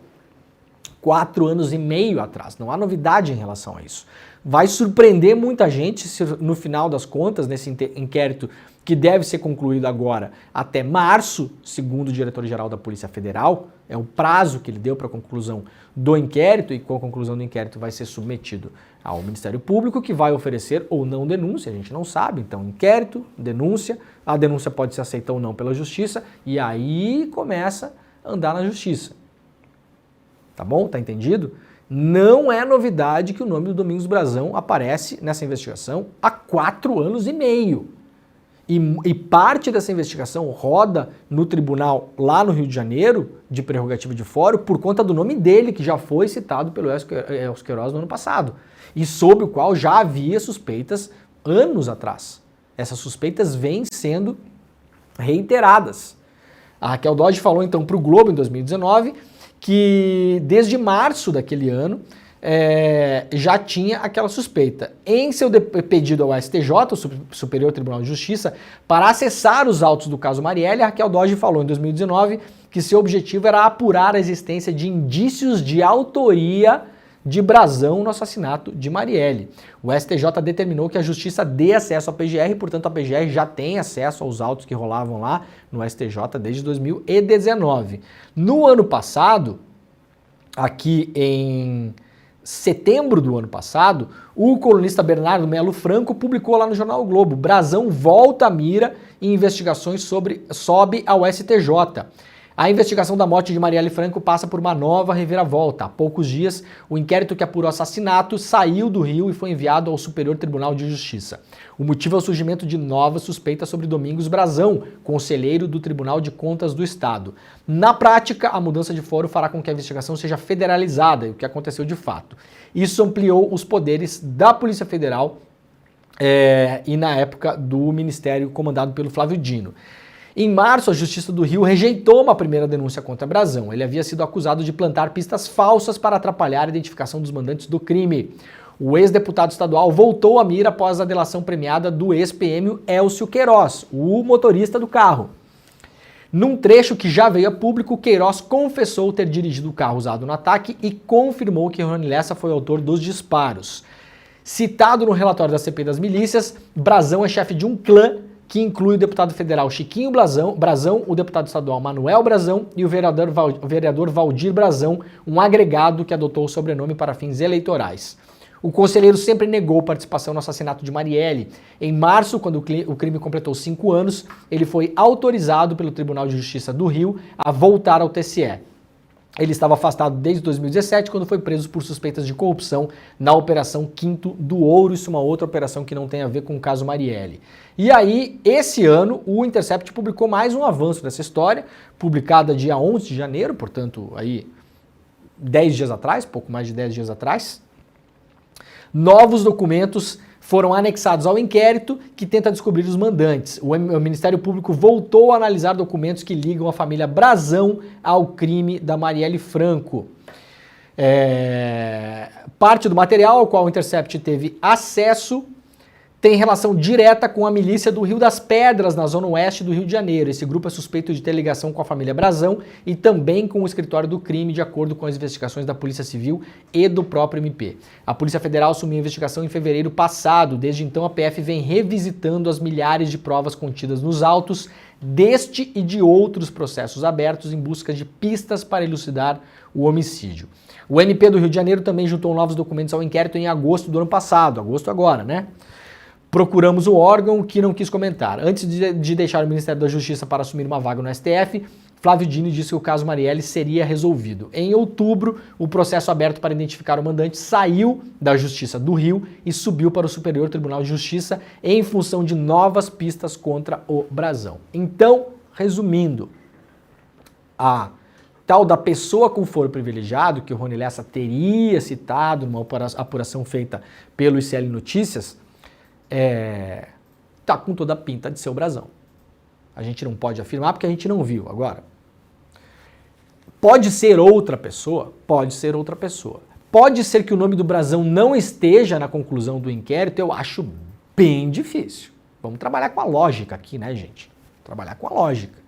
4 anos e meio atrás. Não há novidade em relação a isso. Vai surpreender muita gente se, no final das contas, nesse inquérito que deve ser concluído agora até março, segundo o diretor-geral da Polícia Federal, é o prazo que ele deu para a conclusão do inquérito, e com a conclusão do inquérito vai ser submetido ao Ministério Público, que vai oferecer ou não denúncia, a gente não sabe. Então, inquérito, denúncia, a denúncia pode ser aceita ou não pela Justiça, e aí começa a andar na Justiça. Tá bom? Tá entendido? Não é novidade que o nome do Domingos Brazão aparece nessa investigação há 4 anos e meio. E parte dessa investigação roda no tribunal lá no Rio de Janeiro, de prerrogativa de fórum, por conta do nome dele, que já foi citado pelo Elcio Queiroz no ano passado, e sob o qual já havia suspeitas anos atrás. Essas suspeitas vêm sendo reiteradas. A Raquel Dodge falou então para o Globo em 2019 que desde março daquele ano já tinha aquela suspeita. Em seu pedido ao STJ, o Superior Tribunal de Justiça, para acessar os autos do caso Marielle, a Raquel Dodge falou em 2019 que seu objetivo era apurar a existência de indícios de autoria de Brazão no assassinato de Marielle. O STJ determinou que a Justiça dê acesso à PGR, portanto a PGR já tem acesso aos autos que rolavam lá no STJ desde 2019. No ano passado, aqui em setembro do ano passado, o colunista Bernardo Melo Franco publicou lá no jornal o Globo: Brazão volta a mira em investigações sobe ao STJ. A investigação da morte de Marielle Franco passa por uma nova reviravolta. Há poucos dias, o inquérito que apurou o assassinato saiu do Rio e foi enviado ao Superior Tribunal de Justiça. O motivo é o surgimento de novas suspeitas sobre Domingos Brazão, conselheiro do Tribunal de Contas do Estado. Na prática, a mudança de foro fará com que a investigação seja federalizada, o que aconteceu de fato. Isso ampliou os poderes da Polícia Federal e, na época, do Ministério comandado pelo Flávio Dino. Em março, a Justiça do Rio rejeitou uma primeira denúncia contra Brazão. Ele havia sido acusado de plantar pistas falsas para atrapalhar a identificação dos mandantes do crime. O ex-deputado estadual voltou à mira após a delação premiada do ex-PM Elcio Queiroz, o motorista do carro. Num trecho que já veio a público, Queiroz confessou ter dirigido o carro usado no ataque e confirmou que Rony Lessa foi o autor dos disparos. Citado no relatório da CPI das milícias, Brazão é chefe de um clã que inclui o deputado federal Chiquinho Brazão, o deputado estadual Manuel Brazão e o vereador Valdir Brazão, um agregado que adotou o sobrenome para fins eleitorais. O conselheiro sempre negou participação no assassinato de Marielle. Em março, quando o crime completou 5 anos, ele foi autorizado pelo Tribunal de Justiça do Rio a voltar ao TSE. Ele estava afastado desde 2017, quando foi preso por suspeitas de corrupção na Operação Quinto do Ouro. Isso é uma outra operação que não tem a ver com o caso Marielle. E aí, esse ano, o Intercept publicou mais um avanço dessa história, publicada dia 11 de janeiro, portanto, aí 10 dias atrás, pouco mais de 10 dias atrás. Novos documentos foram anexados ao inquérito que tenta descobrir os mandantes. O Ministério Público voltou a analisar documentos que ligam a família Brazão ao crime da Marielle Franco. Parte do material ao qual o Intercept teve acesso tem relação direta com a milícia do Rio das Pedras, na zona oeste do Rio de Janeiro. Esse grupo é suspeito de ter ligação com a família Brazão e também com o escritório do crime, de acordo com as investigações da Polícia Civil e do próprio MP. A Polícia Federal assumiu a investigação em fevereiro passado. Desde então, a PF vem revisitando as milhares de provas contidas nos autos deste e de outros processos abertos em busca de pistas para elucidar o homicídio. O MP do Rio de Janeiro também juntou novos documentos ao inquérito em agosto do ano passado. Agosto agora, né? Procuramos o órgão que não quis comentar. Antes de deixar o Ministério da Justiça para assumir uma vaga no STF, Flávio Dino disse que o caso Marielle seria resolvido. Em outubro, o processo aberto para identificar o mandante saiu da Justiça do Rio e subiu para o Superior Tribunal de Justiça em função de novas pistas contra o Brazão. Então, resumindo, a tal da pessoa com foro privilegiado, que o Rony Lessa teria citado numa apuração feita pelo ICL Notícias, tá com toda a pinta de ser o Brazão. A gente não pode afirmar porque a gente não viu. Agora, pode ser outra pessoa? Pode ser outra pessoa. Pode ser que o nome do Brazão não esteja na conclusão do inquérito? Eu acho bem difícil. Vamos trabalhar com a lógica aqui, né, gente? Trabalhar com a lógica.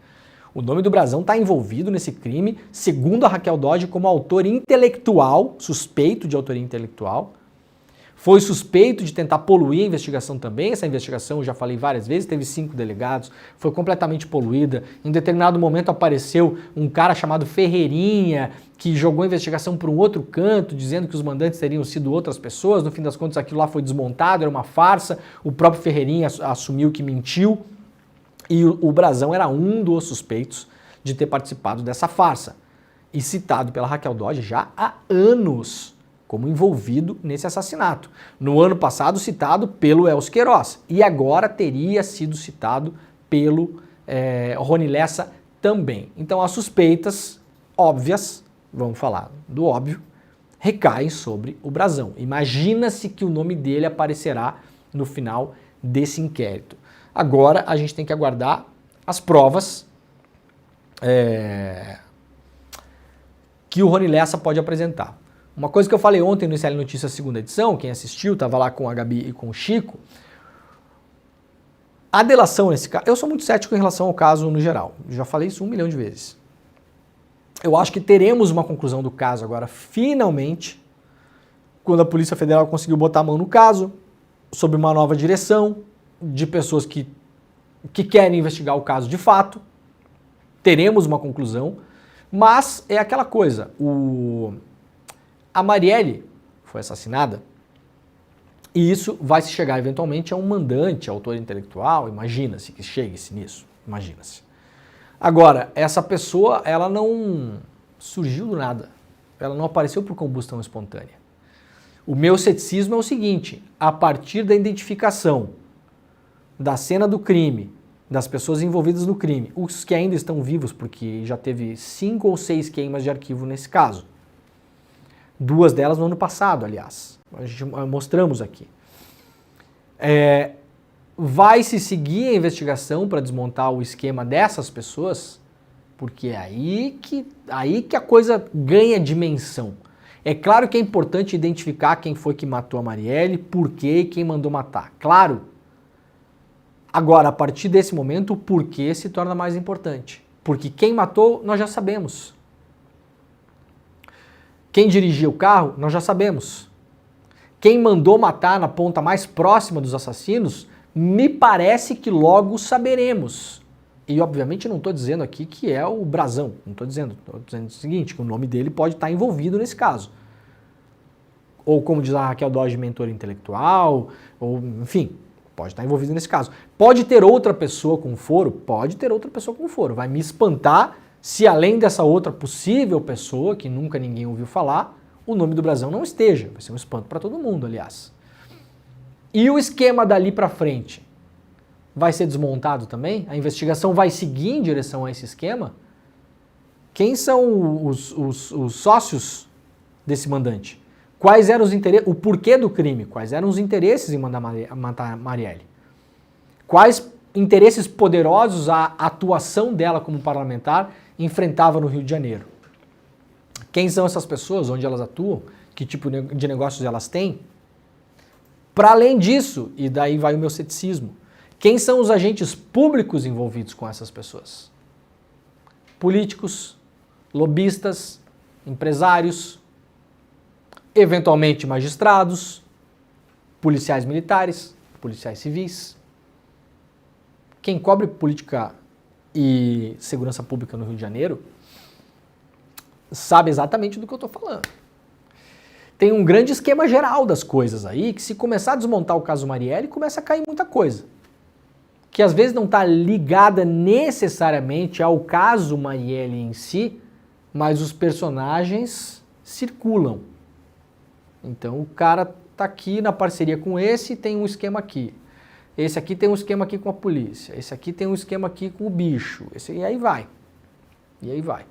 O nome do Brazão está envolvido nesse crime, segundo a Raquel Dodge, como autor intelectual, suspeito de autoria intelectual. Foi suspeito de tentar poluir a investigação também. Essa investigação, eu já falei várias vezes, teve 5 delegados, foi completamente poluída. Em determinado momento apareceu um cara chamado Ferreirinha, que jogou a investigação para um outro canto, dizendo que os mandantes teriam sido outras pessoas. No fim das contas, aquilo lá foi desmontado, era uma farsa. O próprio Ferreirinha assumiu que mentiu. E o Brazão era um dos suspeitos de ter participado dessa farsa. E citado pela Raquel Dodge já há anos como envolvido nesse assassinato. No ano passado citado pelo Elcio Queiroz e agora teria sido citado pelo Rony Lessa também. Então as suspeitas óbvias, vamos falar do óbvio, recaem sobre o Brazão. Imagina-se que o nome dele aparecerá no final desse inquérito. Agora a gente tem que aguardar as provas que o Rony Lessa pode apresentar. Uma coisa que eu falei ontem no ICL Notícias segunda edição, quem assistiu, estava lá com a Gabi e com o Chico, a delação nesse caso, eu sou muito cético em relação ao caso no geral, já falei isso 1 milhão de vezes. Eu acho que teremos uma conclusão do caso agora, finalmente, quando a Polícia Federal conseguiu botar a mão no caso, sob uma nova direção, de pessoas que querem investigar o caso de fato, teremos uma conclusão, mas é aquela coisa, a Marielle foi assassinada e isso vai se chegar eventualmente a um mandante, autor intelectual, imagina-se que chegue-se nisso, imagina-se. Agora, essa pessoa, ela não surgiu do nada, ela não apareceu por combustão espontânea. O meu ceticismo é o seguinte, a partir da identificação da cena do crime, das pessoas envolvidas no crime, os que ainda estão vivos, porque já teve 5 ou 6 queimas de arquivo nesse caso. 2 delas no ano passado, aliás. A gente mostramos aqui. Vai se seguir a investigação para desmontar o esquema dessas pessoas, porque é aí que a coisa ganha dimensão. É claro que é importante identificar quem foi que matou a Marielle, por quê e quem mandou matar. Claro. Agora, a partir desse momento, o porquê se torna mais importante. Porque quem matou, nós já sabemos. Quem dirigia o carro, nós já sabemos. Quem mandou matar na ponta mais próxima dos assassinos, me parece que logo saberemos. E, obviamente, não estou dizendo aqui que é o Brazão. Não estou dizendo o seguinte, que o nome dele pode estar envolvido nesse caso. Ou, como diz a Raquel Dodge, mentor intelectual, ou, enfim, pode estar envolvido nesse caso. Pode ter outra pessoa com foro? Pode ter outra pessoa com foro. Vai me espantar se, além dessa outra possível pessoa, que nunca ninguém ouviu falar, o nome do Brazão não esteja. Vai ser um espanto para todo mundo, aliás. E o esquema dali para frente vai ser desmontado também? A investigação vai seguir em direção a esse esquema? Quem são os sócios desse mandante? Quais eram os interesses, o porquê do crime? Quais eram os interesses em matar Marielle? Quais interesses poderosos a atuação dela como parlamentar enfrentava no Rio de Janeiro? Quem são essas pessoas? Onde elas atuam? Que tipo de negócios elas têm? Para além disso, e daí vai o meu ceticismo, quem são os agentes públicos envolvidos com essas pessoas? Políticos, lobistas, empresários, eventualmente magistrados, policiais militares, policiais civis. Quem cobre política e segurança pública no Rio de Janeiro sabe exatamente do que eu estou falando. Tem um grande esquema geral das coisas aí, que se começar a desmontar o caso Marielle, começa a cair muita coisa. que às vezes não está ligada necessariamente ao caso Marielle em si, mas os personagens circulam. Então o cara tá aqui na parceria com esse e tem um esquema aqui. Esse aqui tem um esquema aqui com a polícia. Esse aqui tem um esquema aqui com o bicho. E aí vai. E aí vai.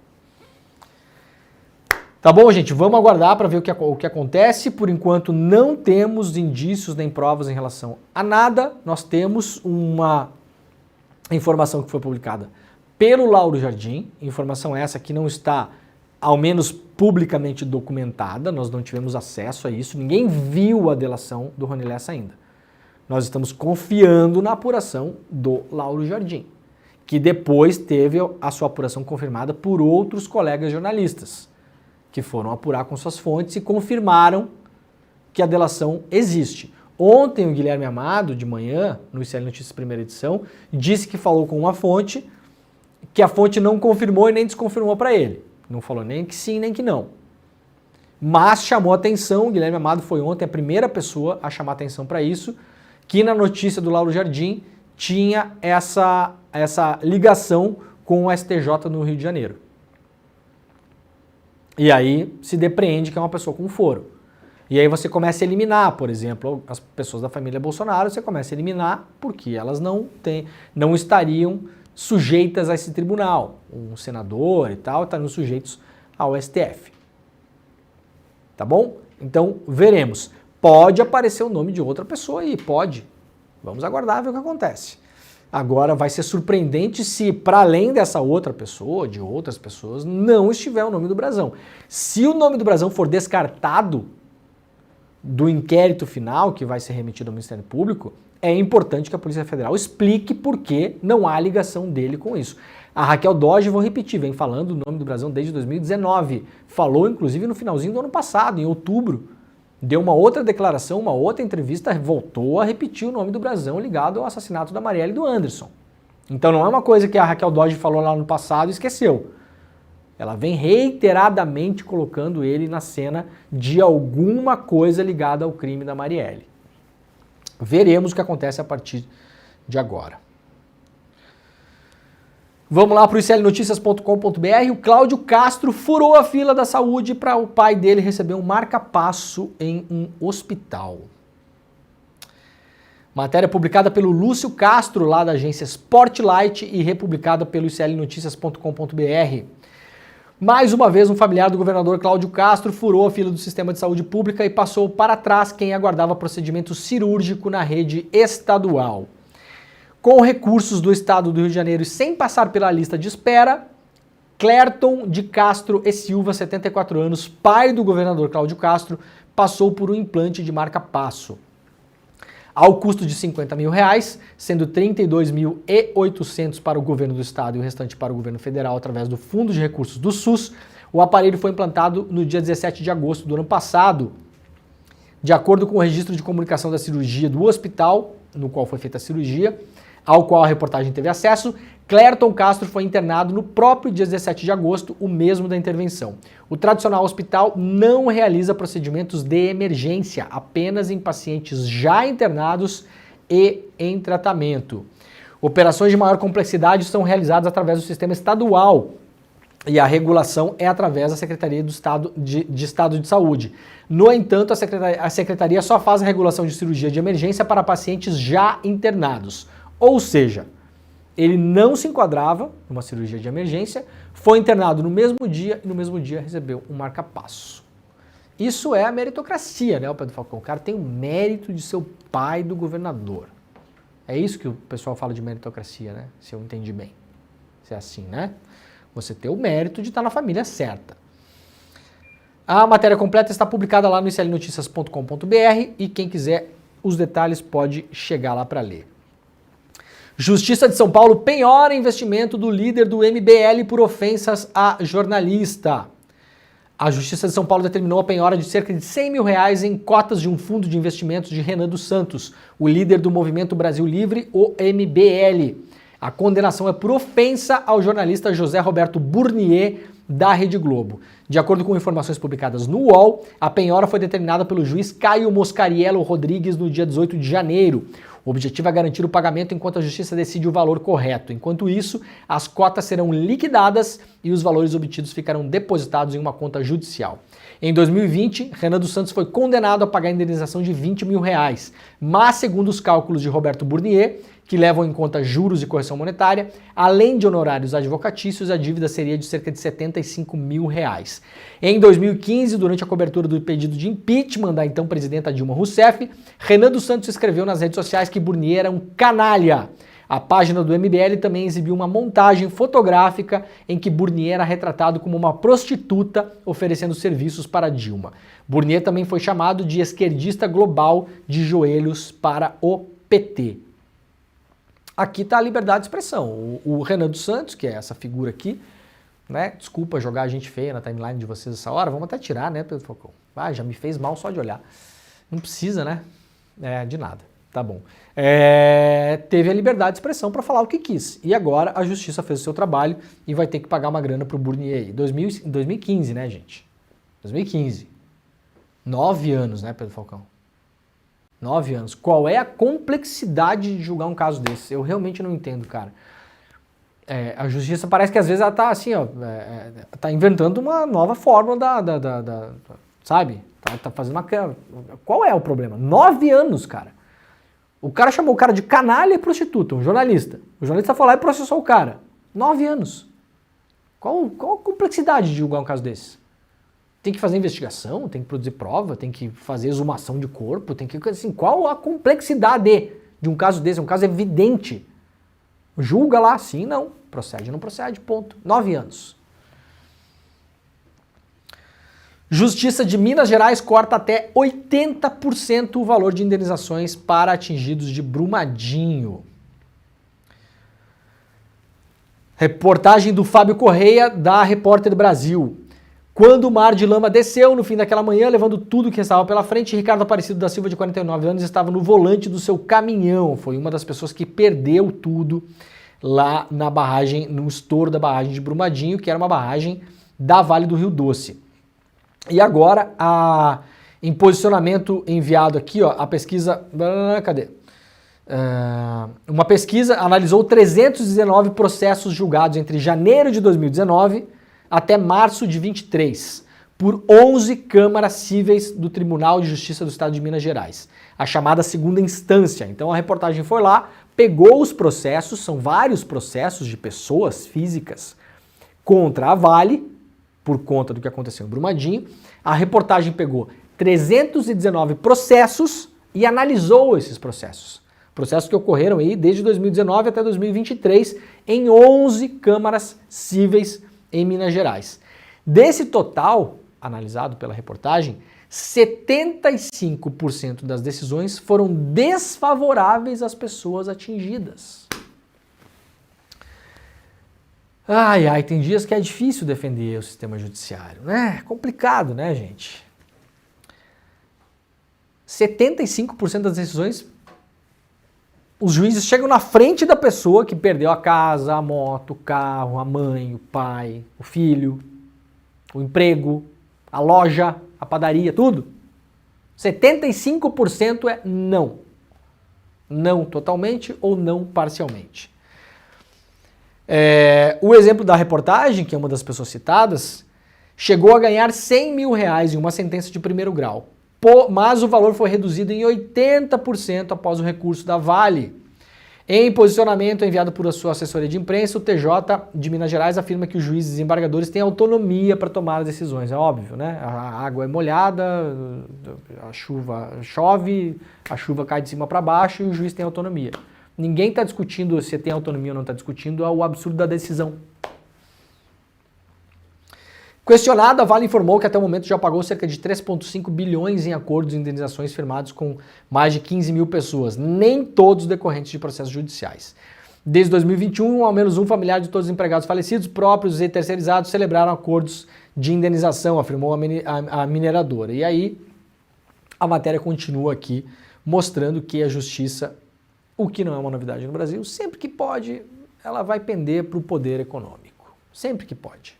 Tá bom, gente? Vamos aguardar para ver o que acontece. Por enquanto não temos indícios nem provas em relação a nada. Nós temos uma informação que foi publicada pelo Lauro Jardim. Informação essa que não está, ao menos publicamente documentada. Nós não tivemos acesso a isso. Ninguém viu a delação do Rony Lessa ainda. Nós estamos confiando na apuração do Lauro Jardim, que depois teve a sua apuração confirmada por outros colegas jornalistas, que foram apurar com suas fontes e confirmaram que a delação existe. Ontem o Guilherme Amado, de manhã, no ICL Notícias primeira edição, disse que falou com uma fonte, que a fonte não confirmou e nem desconfirmou para ele. Não falou nem que sim, nem que não. Mas chamou atenção, o Guilherme Amado foi ontem a primeira pessoa a chamar atenção para isso, que na notícia do Lauro Jardim tinha essa ligação com o STJ no Rio de Janeiro. E aí se depreende que é uma pessoa com foro. E aí você começa a eliminar, por exemplo, as pessoas da família Bolsonaro, você começa a eliminar porque elas não estariam sujeitas a esse tribunal. Um senador e tal estariam sujeitos ao STF. Tá bom? Então veremos. Pode aparecer o nome de outra pessoa aí, pode. Vamos aguardar ver o que acontece. Agora vai ser surpreendente se, para além dessa outra pessoa, de outras pessoas, não estiver o nome do Brazão. Se o nome do Brazão for descartado do inquérito final, que vai ser remetido ao Ministério Público, é importante que a Polícia Federal explique por que não há ligação dele com isso. A Raquel Dodge, vou repetir, vem falando o nome do Brazão desde 2019. Falou, inclusive, no finalzinho do ano passado, em outubro. Deu uma outra declaração, uma outra entrevista, voltou a repetir o nome do Brazão ligado ao assassinato da Marielle e do Anderson. Então não é uma coisa que a Raquel Dodge falou lá no passado e esqueceu. Ela vem reiteradamente colocando ele na cena de alguma coisa ligada ao crime da Marielle. Veremos o que acontece a partir de agora. Vamos lá para o iclnoticias.com.br. O Cláudio Castro furou a fila da saúde para o pai dele receber um marca-passo em um hospital. Matéria publicada pelo Lúcio Castro, lá da agência Sportlight, e republicada pelo iclnoticias.com.br. Mais uma vez, um familiar do governador Cláudio Castro furou a fila do sistema de saúde pública e passou para trás quem aguardava procedimento cirúrgico na rede estadual. Com recursos do estado do Rio de Janeiro e sem passar pela lista de espera, Clérton de Castro e Silva, 74 anos, pai do governador Cláudio Castro, passou por um implante de marca-passo. Ao custo de R$50 mil, sendo 32.800 para o governo do estado e o restante para o governo federal através do Fundo de Recursos do SUS, o aparelho foi implantado no dia 17 de agosto do ano passado. De acordo com o registro de comunicação da cirurgia do hospital, no qual foi feita a cirurgia, ao qual a reportagem teve acesso, Clérton Castro foi internado no próprio dia 17 de agosto, o mesmo da intervenção. O tradicional hospital não realiza procedimentos de emergência, apenas em pacientes já internados e em tratamento. Operações de maior complexidade são realizadas através do sistema estadual e a regulação é através da Secretaria de Estado de Saúde. No entanto, a Secretaria só faz a regulação de cirurgia de emergência para pacientes já internados. Ou seja, ele não se enquadrava numa cirurgia de emergência, foi internado no mesmo dia e no mesmo dia recebeu um marca-passo. Isso é a meritocracia, né, o Pedro Falcão? O cara tem o mérito de ser o pai do governador. É isso que o pessoal fala de meritocracia, né? Se eu entendi bem. Se é assim, né? Você ter o mérito de estar na família certa. A matéria completa está publicada lá no iclnoticias.com.br e quem quiser os detalhes pode chegar lá para ler. Justiça de São Paulo penhora investimento do líder do MBL por ofensas a jornalista. A Justiça de São Paulo determinou a penhora de cerca de R$100 mil em cotas de um fundo de investimentos de Renan dos Santos, o líder do Movimento Brasil Livre, o MBL. A condenação é por ofensa ao jornalista José Roberto Burnier, da Rede Globo. De acordo com informações publicadas no UOL, a penhora foi determinada pelo juiz Caio Moscariello Rodrigues no dia 18 de janeiro. O objetivo é garantir o pagamento enquanto a justiça decide o valor correto. Enquanto isso, as cotas serão liquidadas e os valores obtidos ficarão depositados em uma conta judicial. Em 2020, Renan dos Santos foi condenado a pagar a indenização de R$20 mil, mas segundo os cálculos de Roberto Burnier, que levam em conta juros e correção monetária, além de honorários advocatícios, a dívida seria de cerca de R$75 mil. Em 2015, durante a cobertura do pedido de impeachment da então presidenta Dilma Rousseff, Renan dos Santos escreveu nas redes sociais que Burnier era um canalha. A página do MBL também exibiu uma montagem fotográfica em que Burnier era retratado como uma prostituta oferecendo serviços para Dilma. Burnier também foi chamado de esquerdista global de joelhos para o PT. Aqui está a liberdade de expressão. O Renan dos Santos, que é essa figura aqui, né? Desculpa jogar a gente feia na timeline de vocês essa hora, vamos até tirar, né, Pedro Falcão? Ah, já me fez mal só de olhar. Não precisa, né? De nada. Tá bom. Teve a liberdade de expressão para falar o que quis. E agora a justiça fez o seu trabalho e vai ter que pagar uma grana pro Burnier aí. 2015, né, gente? 2015. 9 anos, né, Pedro Falcão? 9 anos. Qual é a complexidade de julgar um caso desse? Eu realmente não entendo, cara. A justiça parece que às vezes ela tá assim, ó, tá inventando uma nova fórmula sabe? Tá fazendo uma... Qual é o problema? 9 anos, cara. O cara chamou o cara de canalha e prostituta, um jornalista. O jornalista foi lá e processou o cara. 9 anos. Qual a complexidade de julgar um caso desse? Tem que fazer investigação, tem que produzir prova, tem que fazer exumação de corpo, tem que... Assim, qual a complexidade de um caso desse? É um caso evidente. Julga lá, sim, não. Procede, não procede, ponto. 9 anos. Justiça de Minas Gerais corta até 80% o valor de indenizações para atingidos de Brumadinho. Reportagem do Fábio Correia, da Repórter Brasil. Quando o mar de lama desceu no fim daquela manhã, levando tudo que estava pela frente, Ricardo Aparecido da Silva, de 49 anos, estava no volante do seu caminhão. Foi uma das pessoas que perdeu tudo lá na barragem, no estouro da barragem de Brumadinho, que era uma barragem da Vale do Rio Doce. E agora, em posicionamento enviado aqui, ó, a pesquisa... Cadê? Uma pesquisa analisou 319 processos julgados entre janeiro de 2019 até março de 23, por 11 câmaras cíveis do Tribunal de Justiça do Estado de Minas Gerais, a chamada segunda instância. Então a reportagem foi lá, pegou os processos, são vários processos de pessoas físicas contra a Vale, por conta do que aconteceu em Brumadinho. A reportagem pegou 319 processos e analisou esses processos. Processos que ocorreram aí desde 2019 até 2023 em 11 câmaras cíveis em Minas Gerais. Desse total, analisado pela reportagem, 75% das decisões foram desfavoráveis às pessoas atingidas. Ai, tem dias que é difícil defender o sistema judiciário, né? É complicado, né, gente? 75% das decisões, os juízes chegam na frente da pessoa que perdeu a casa, a moto, o carro, a mãe, o pai, o filho, o emprego, a loja, a padaria, tudo. 75% é não. Não totalmente ou não parcialmente. O exemplo da reportagem, que é uma das pessoas citadas, chegou a ganhar R$100 mil em uma sentença de primeiro grau. Mas o valor foi reduzido em 80% após o recurso da Vale. Em posicionamento enviado por sua assessoria de imprensa, o TJ de Minas Gerais afirma que os juízes e embargadores têm autonomia para tomar decisões. É óbvio, né? A água é molhada, a chuva chove, a chuva cai de cima para baixo e o juiz tem autonomia. Ninguém está discutindo se tem autonomia ou não está discutindo, é o absurdo da decisão. Questionada, a Vale informou que até o momento já pagou cerca de 3,5 bilhões em acordos e indenizações firmados com mais de 15 mil pessoas, nem todos decorrentes de processos judiciais. Desde 2021, ao menos um familiar de todos os empregados falecidos, próprios e terceirizados, celebraram acordos de indenização, afirmou a mineradora. E aí, a matéria continua aqui, mostrando que a justiça, o que não é uma novidade no Brasil, sempre que pode, ela vai pender para o poder econômico, sempre que pode.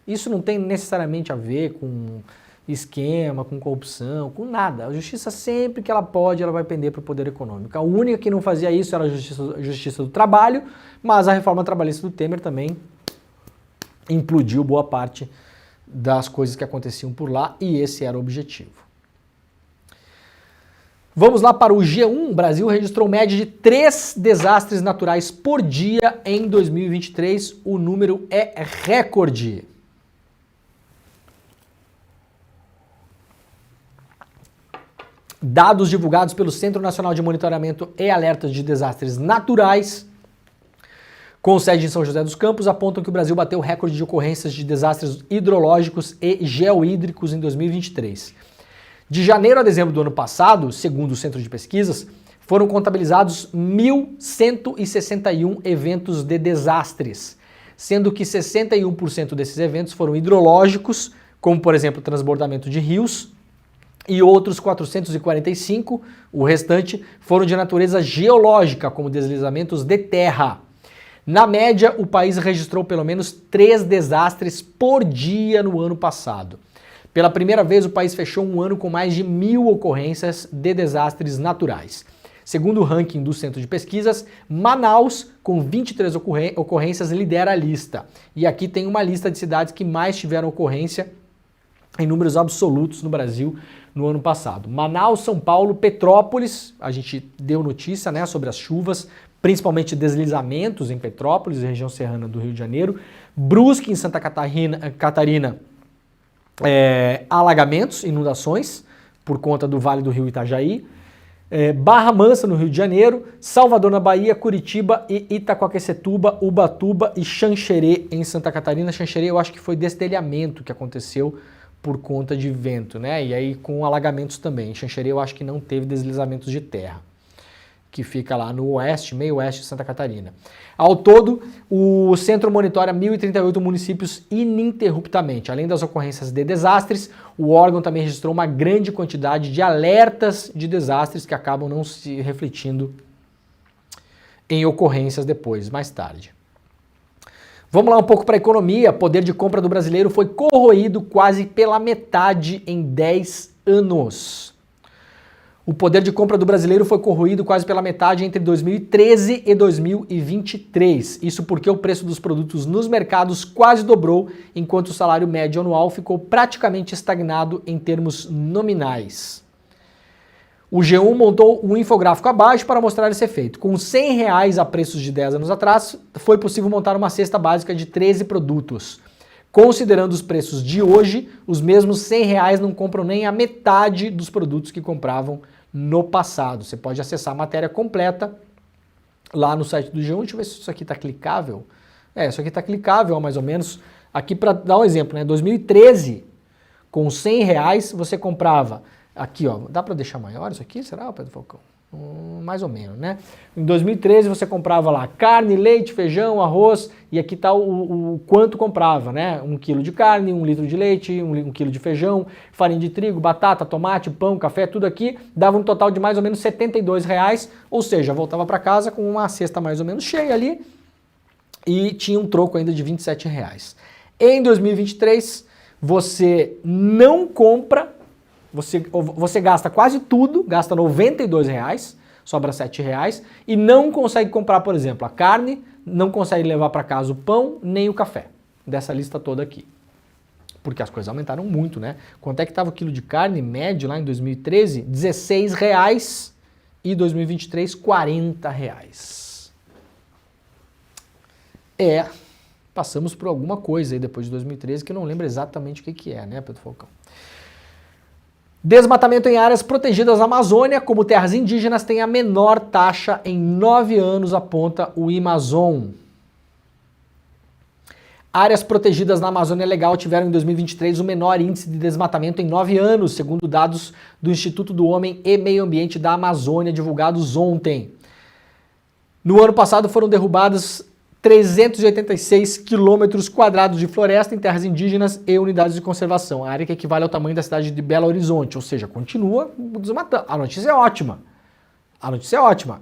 Isso não tem necessariamente a ver com esquema, com corrupção, com nada. A justiça sempre que ela pode, ela vai pender para o poder econômico. A única que não fazia isso era a justiça do trabalho, mas a reforma trabalhista do Temer também implodiu boa parte das coisas que aconteciam por lá e esse era o objetivo. Vamos lá para o G1. O Brasil registrou média de 3 desastres naturais por dia em 2023. O número é recorde. Dados divulgados pelo Centro Nacional de Monitoramento e Alertas de Desastres Naturais, com sede em São José dos Campos, apontam que o Brasil bateu o recorde de ocorrências de desastres hidrológicos e geohídricos em 2023. De janeiro a dezembro do ano passado, segundo o Centro de Pesquisas, foram contabilizados 1.161 eventos de desastres, sendo que 61% desses eventos foram hidrológicos, como por exemplo o transbordamento de rios, e outros 445, o restante, foram de natureza geológica, como deslizamentos de terra. Na média, o país registrou pelo menos 3 desastres por dia no ano passado. Pela primeira vez, o país fechou um ano com mais de 1.000 ocorrências de desastres naturais. Segundo o ranking do Centro de Pesquisas, Manaus, com 23 ocorrências, lidera a lista. E aqui tem uma lista de cidades que mais tiveram ocorrência em números absolutos no Brasil no ano passado. Manaus, São Paulo, Petrópolis, a gente deu notícia, né, sobre as chuvas, principalmente deslizamentos em Petrópolis, região serrana do Rio de Janeiro, Brusque, em Santa Catarina, alagamentos, inundações, por conta do Vale do Rio Itajaí, Barra Mansa, no Rio de Janeiro, Salvador, na Bahia, Curitiba e Itaquaquecetuba, Ubatuba e Xanxerê, em Santa Catarina. Xanxerê eu acho que foi destelhamento que aconteceu por conta de vento, né? E aí com alagamentos também. Em Xanxerê eu acho que não teve deslizamentos de terra, que fica lá no oeste, meio oeste de Santa Catarina. Ao todo, o centro monitora 1.038 municípios ininterruptamente. Além das ocorrências de desastres, o órgão também registrou uma grande quantidade de alertas de desastres que acabam não se refletindo em ocorrências depois, mais tarde. Vamos lá um pouco para a economia. O poder de compra do brasileiro foi corroído quase pela metade em 10 anos. O poder de compra do brasileiro foi corroído quase pela metade entre 2013 e 2023. Isso porque o preço dos produtos nos mercados quase dobrou, enquanto o salário médio anual ficou praticamente estagnado em termos nominais. O G1 montou um infográfico abaixo para mostrar esse efeito. Com R$100 a preços de 10 anos atrás, foi possível montar uma cesta básica de 13 produtos. Considerando os preços de hoje, os mesmos R$100 não compram nem a metade dos produtos que compravam no passado. Você pode acessar a matéria completa lá no site do G1. Deixa eu ver se isso aqui está clicável. Isso aqui está clicável, mais ou menos. Aqui para dar um exemplo, né? 2013, com R$100, você comprava... Aqui, ó, dá para deixar maior isso aqui? Será, Pedro Falcão? Mais ou menos, né? Em 2013 você comprava lá carne, leite, feijão, arroz, e aqui está o quanto comprava, né? 1 quilo de carne, 1 litro de leite, 1 quilo de feijão, farinha de trigo, batata, tomate, pão, café, tudo aqui, dava um total de mais ou menos R$72, ou seja, voltava para casa com uma cesta mais ou menos cheia ali e tinha um troco ainda de R$27. Em 2023, você não compra. Você gasta quase tudo, gasta R$92, sobra R$7, e não consegue comprar, por exemplo, a carne, não consegue levar para casa o pão, nem o café, dessa lista toda aqui. Porque as coisas aumentaram muito, né? Quanto é que estava o quilo de carne médio lá em 2013? R$16, e 2023, R$40. Passamos por alguma coisa aí depois de 2013, que eu não lembro exatamente o que é, né, Pedro Falcão? Desmatamento em áreas protegidas da Amazônia, como terras indígenas, tem a menor taxa em 9 anos, aponta o Amazon. Áreas protegidas na Amazônia Legal tiveram em 2023 o menor índice de desmatamento em 9 anos, segundo dados do Instituto do Homem e Meio Ambiente da Amazônia, divulgados ontem. No ano passado foram derrubados 386 quilômetros quadrados de floresta em terras indígenas e unidades de conservação, a área que equivale ao tamanho da cidade de Belo Horizonte, ou seja, continua desmatando. A notícia é ótima.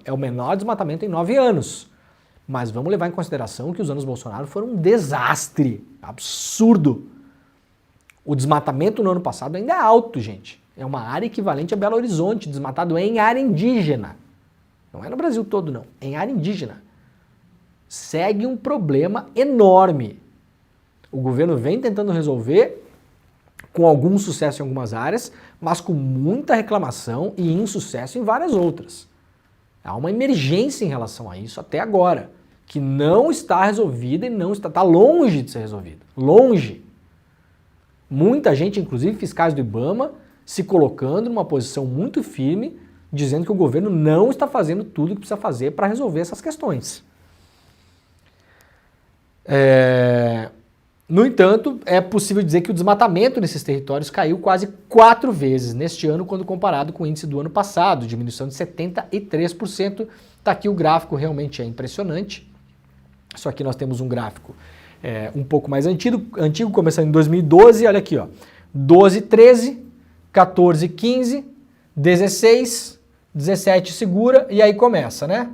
É o menor desmatamento em 9 anos. Mas vamos levar em consideração que os anos Bolsonaro foram um desastre, absurdo. O desmatamento no ano passado ainda é alto, gente. É uma área equivalente a Belo Horizonte, desmatado em área indígena. Não é no Brasil todo, não. Em área indígena. Segue um problema enorme. O governo vem tentando resolver com algum sucesso em algumas áreas, mas com muita reclamação e insucesso em várias outras. Há uma emergência em relação a isso até agora, que não está resolvida e não está longe de ser resolvida. Longe. Muita gente, inclusive fiscais do IBAMA, se colocando numa posição muito firme, dizendo que o governo não está fazendo tudo o que precisa fazer para resolver essas questões. No entanto, é possível dizer que o desmatamento nesses territórios caiu quase 4 vezes neste ano, quando comparado com o índice do ano passado, diminuição de 73%. Está aqui o gráfico, realmente é impressionante. Só que nós temos um gráfico um pouco mais antigo, começando em 2012, olha aqui, ó, 12, 13, 14, 15, 16, 17 segura, e aí começa, né?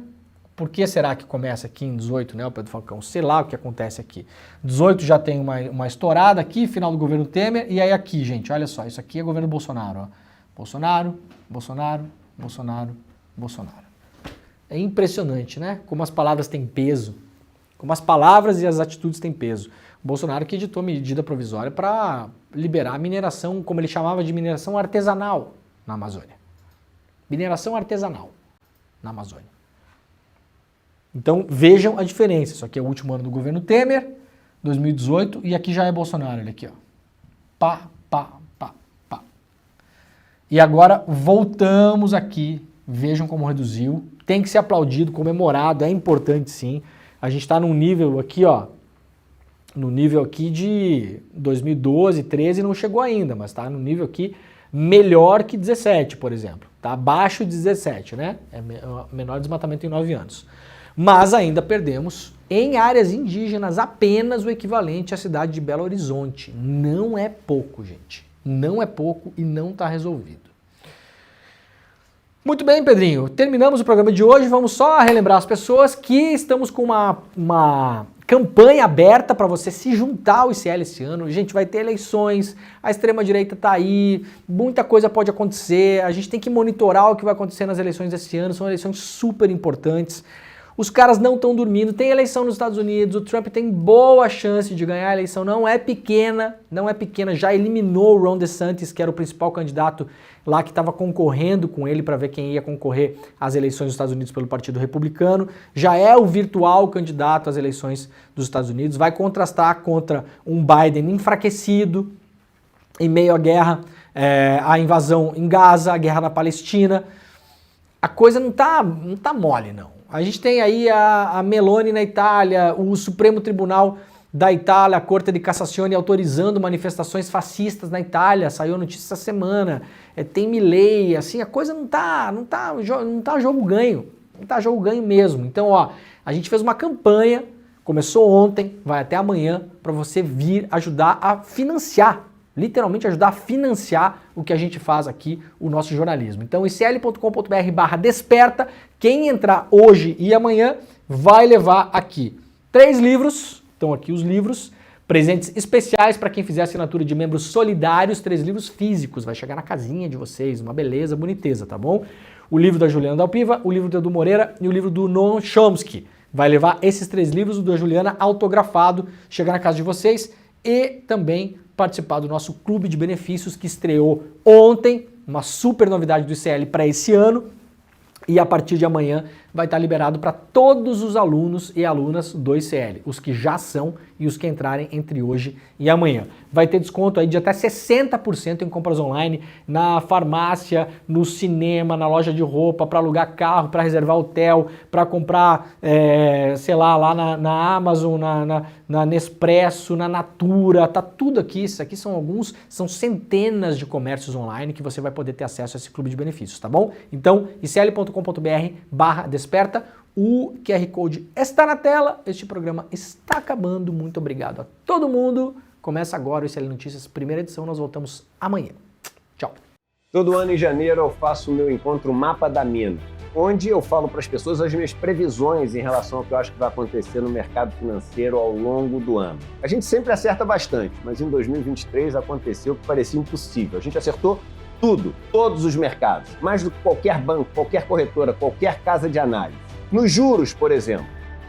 Por que será que começa aqui em 18, né, o Pedro Falcão? Sei lá o que acontece aqui. 18 já tem uma estourada aqui, final do governo Temer, e aí aqui, gente, olha só, isso aqui é governo Bolsonaro, ó. Bolsonaro, Bolsonaro, Bolsonaro, Bolsonaro. É impressionante, né? Como as palavras têm peso. Como as palavras e as atitudes têm peso. O Bolsonaro que editou medida provisória para liberar a mineração, como ele chamava de mineração artesanal na Amazônia. Mineração artesanal na Amazônia. Então vejam a diferença. Isso aqui é o último ano do governo Temer, 2018, e aqui já é Bolsonaro, olha aqui, ó. Pá, pá, pá, pá. E agora voltamos aqui, vejam como reduziu. Tem que ser aplaudido, comemorado, é importante sim. A gente está num nível aqui, ó, no nível aqui de 2012, 13 não chegou ainda, mas está no nível aqui melhor que 17, por exemplo. Está abaixo de 17, né? É o menor desmatamento em 9 anos. Mas ainda perdemos em áreas indígenas apenas o equivalente à cidade de Belo Horizonte. Não é pouco, gente. Não é pouco e não está resolvido. Muito bem, Pedrinho. Terminamos o programa de hoje. Vamos só relembrar as pessoas que estamos com uma campanha aberta para você se juntar ao ICL esse ano. Gente, vai ter eleições, a extrema-direita está aí, muita coisa pode acontecer, a gente tem que monitorar o que vai acontecer nas eleições desse ano, são eleições super importantes. Os caras não estão dormindo, tem eleição nos Estados Unidos, o Trump tem boa chance de ganhar a eleição, não é pequena, já eliminou o Ron DeSantis, que era o principal candidato lá que estava concorrendo com ele para ver quem ia concorrer às eleições dos Estados Unidos pelo Partido Republicano, já é o virtual candidato às eleições dos Estados Unidos, vai contrastar contra um Biden enfraquecido em meio à guerra, a invasão em Gaza, a guerra na Palestina. A coisa não tá mole, não. A gente tem aí a Meloni na Itália, o Supremo Tribunal da Itália, a Corte de Cassazione autorizando manifestações fascistas na Itália, saiu a notícia essa semana, tem Milei, assim, a coisa não tá jogo ganho, não tá jogo ganho mesmo. Então, ó, a gente fez uma campanha, começou ontem, vai até amanhã, para você vir ajudar a financiar, literalmente ajudar a financiar o que a gente faz aqui, o nosso jornalismo. Então, icl.com.br/desperta, quem entrar hoje e amanhã vai levar aqui 3 livros, estão aqui os livros, presentes especiais para quem fizer assinatura de membros solidários, 3 livros físicos, vai chegar na casinha de vocês, uma beleza, boniteza, tá bom? O livro da Juliana Dalpiva, o livro do Edu Moreira e o livro do Noam Chomsky. Vai levar esses 3 livros, o da Juliana autografado, chegar na casa de vocês e também participar do nosso clube de benefícios que estreou ontem, uma super novidade do ICL para esse ano, e a partir de amanhã vai estar liberado para todos os alunos e alunas do ICL, os que já são e os que entrarem entre hoje e amanhã. Vai ter desconto aí de até 60% em compras online, na farmácia, no cinema, na loja de roupa, para alugar carro, para reservar hotel, para comprar, sei lá na Amazon, na Nespresso, na Natura, tá tudo aqui. Isso aqui são centenas de comércios online que você vai poder ter acesso a esse clube de benefícios, tá bom? Então, icl.com.br/desperta. O QR Code está na tela, este programa está acabando, muito obrigado a todo mundo. Começa agora o ICL Notícias, primeira edição, nós voltamos amanhã. Tchau. Todo ano em janeiro eu faço o meu encontro Mapa da Mina. onde eu falo para as pessoas as minhas previsões em relação ao que eu acho que vai acontecer no mercado financeiro ao longo do ano. A gente sempre acerta bastante, mas em 2023 aconteceu o que parecia impossível. A gente acertou tudo, todos os mercados, mais do que qualquer banco, qualquer corretora, qualquer casa de análise. Nos juros, por exemplo,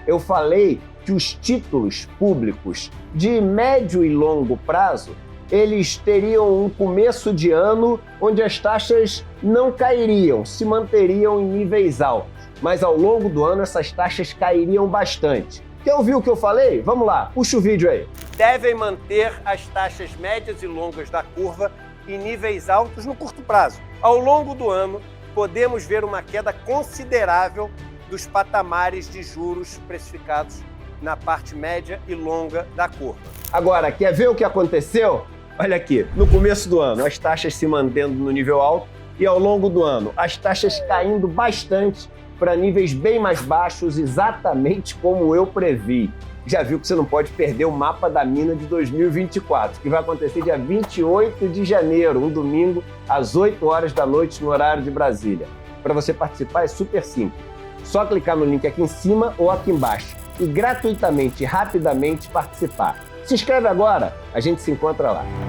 eu falei que os títulos públicos de médio e longo prazo eles teriam um começo de ano onde as taxas não cairiam, se manteriam em níveis altos. Mas ao longo do ano essas taxas cairiam bastante. Quer ouvir o que eu falei? Vamos lá, puxa o vídeo aí. Devem manter as taxas médias e longas da curva em níveis altos no curto prazo. Ao longo do ano, podemos ver uma queda considerável dos patamares de juros precificados na parte média e longa da curva. Agora, quer ver o que aconteceu? Olha aqui, no começo do ano, as taxas se mantendo no nível alto e ao longo do ano, as taxas caindo bastante para níveis bem mais baixos, exatamente como eu previ. Já viu que você não pode perder o mapa da mina de 2024, que vai acontecer dia 28 de janeiro, um domingo, às 8 horas da noite, no horário de Brasília. Para você participar é super simples. Só clicar no link aqui em cima ou aqui embaixo e gratuitamente e rapidamente participar. Se inscreve agora, a gente se encontra lá.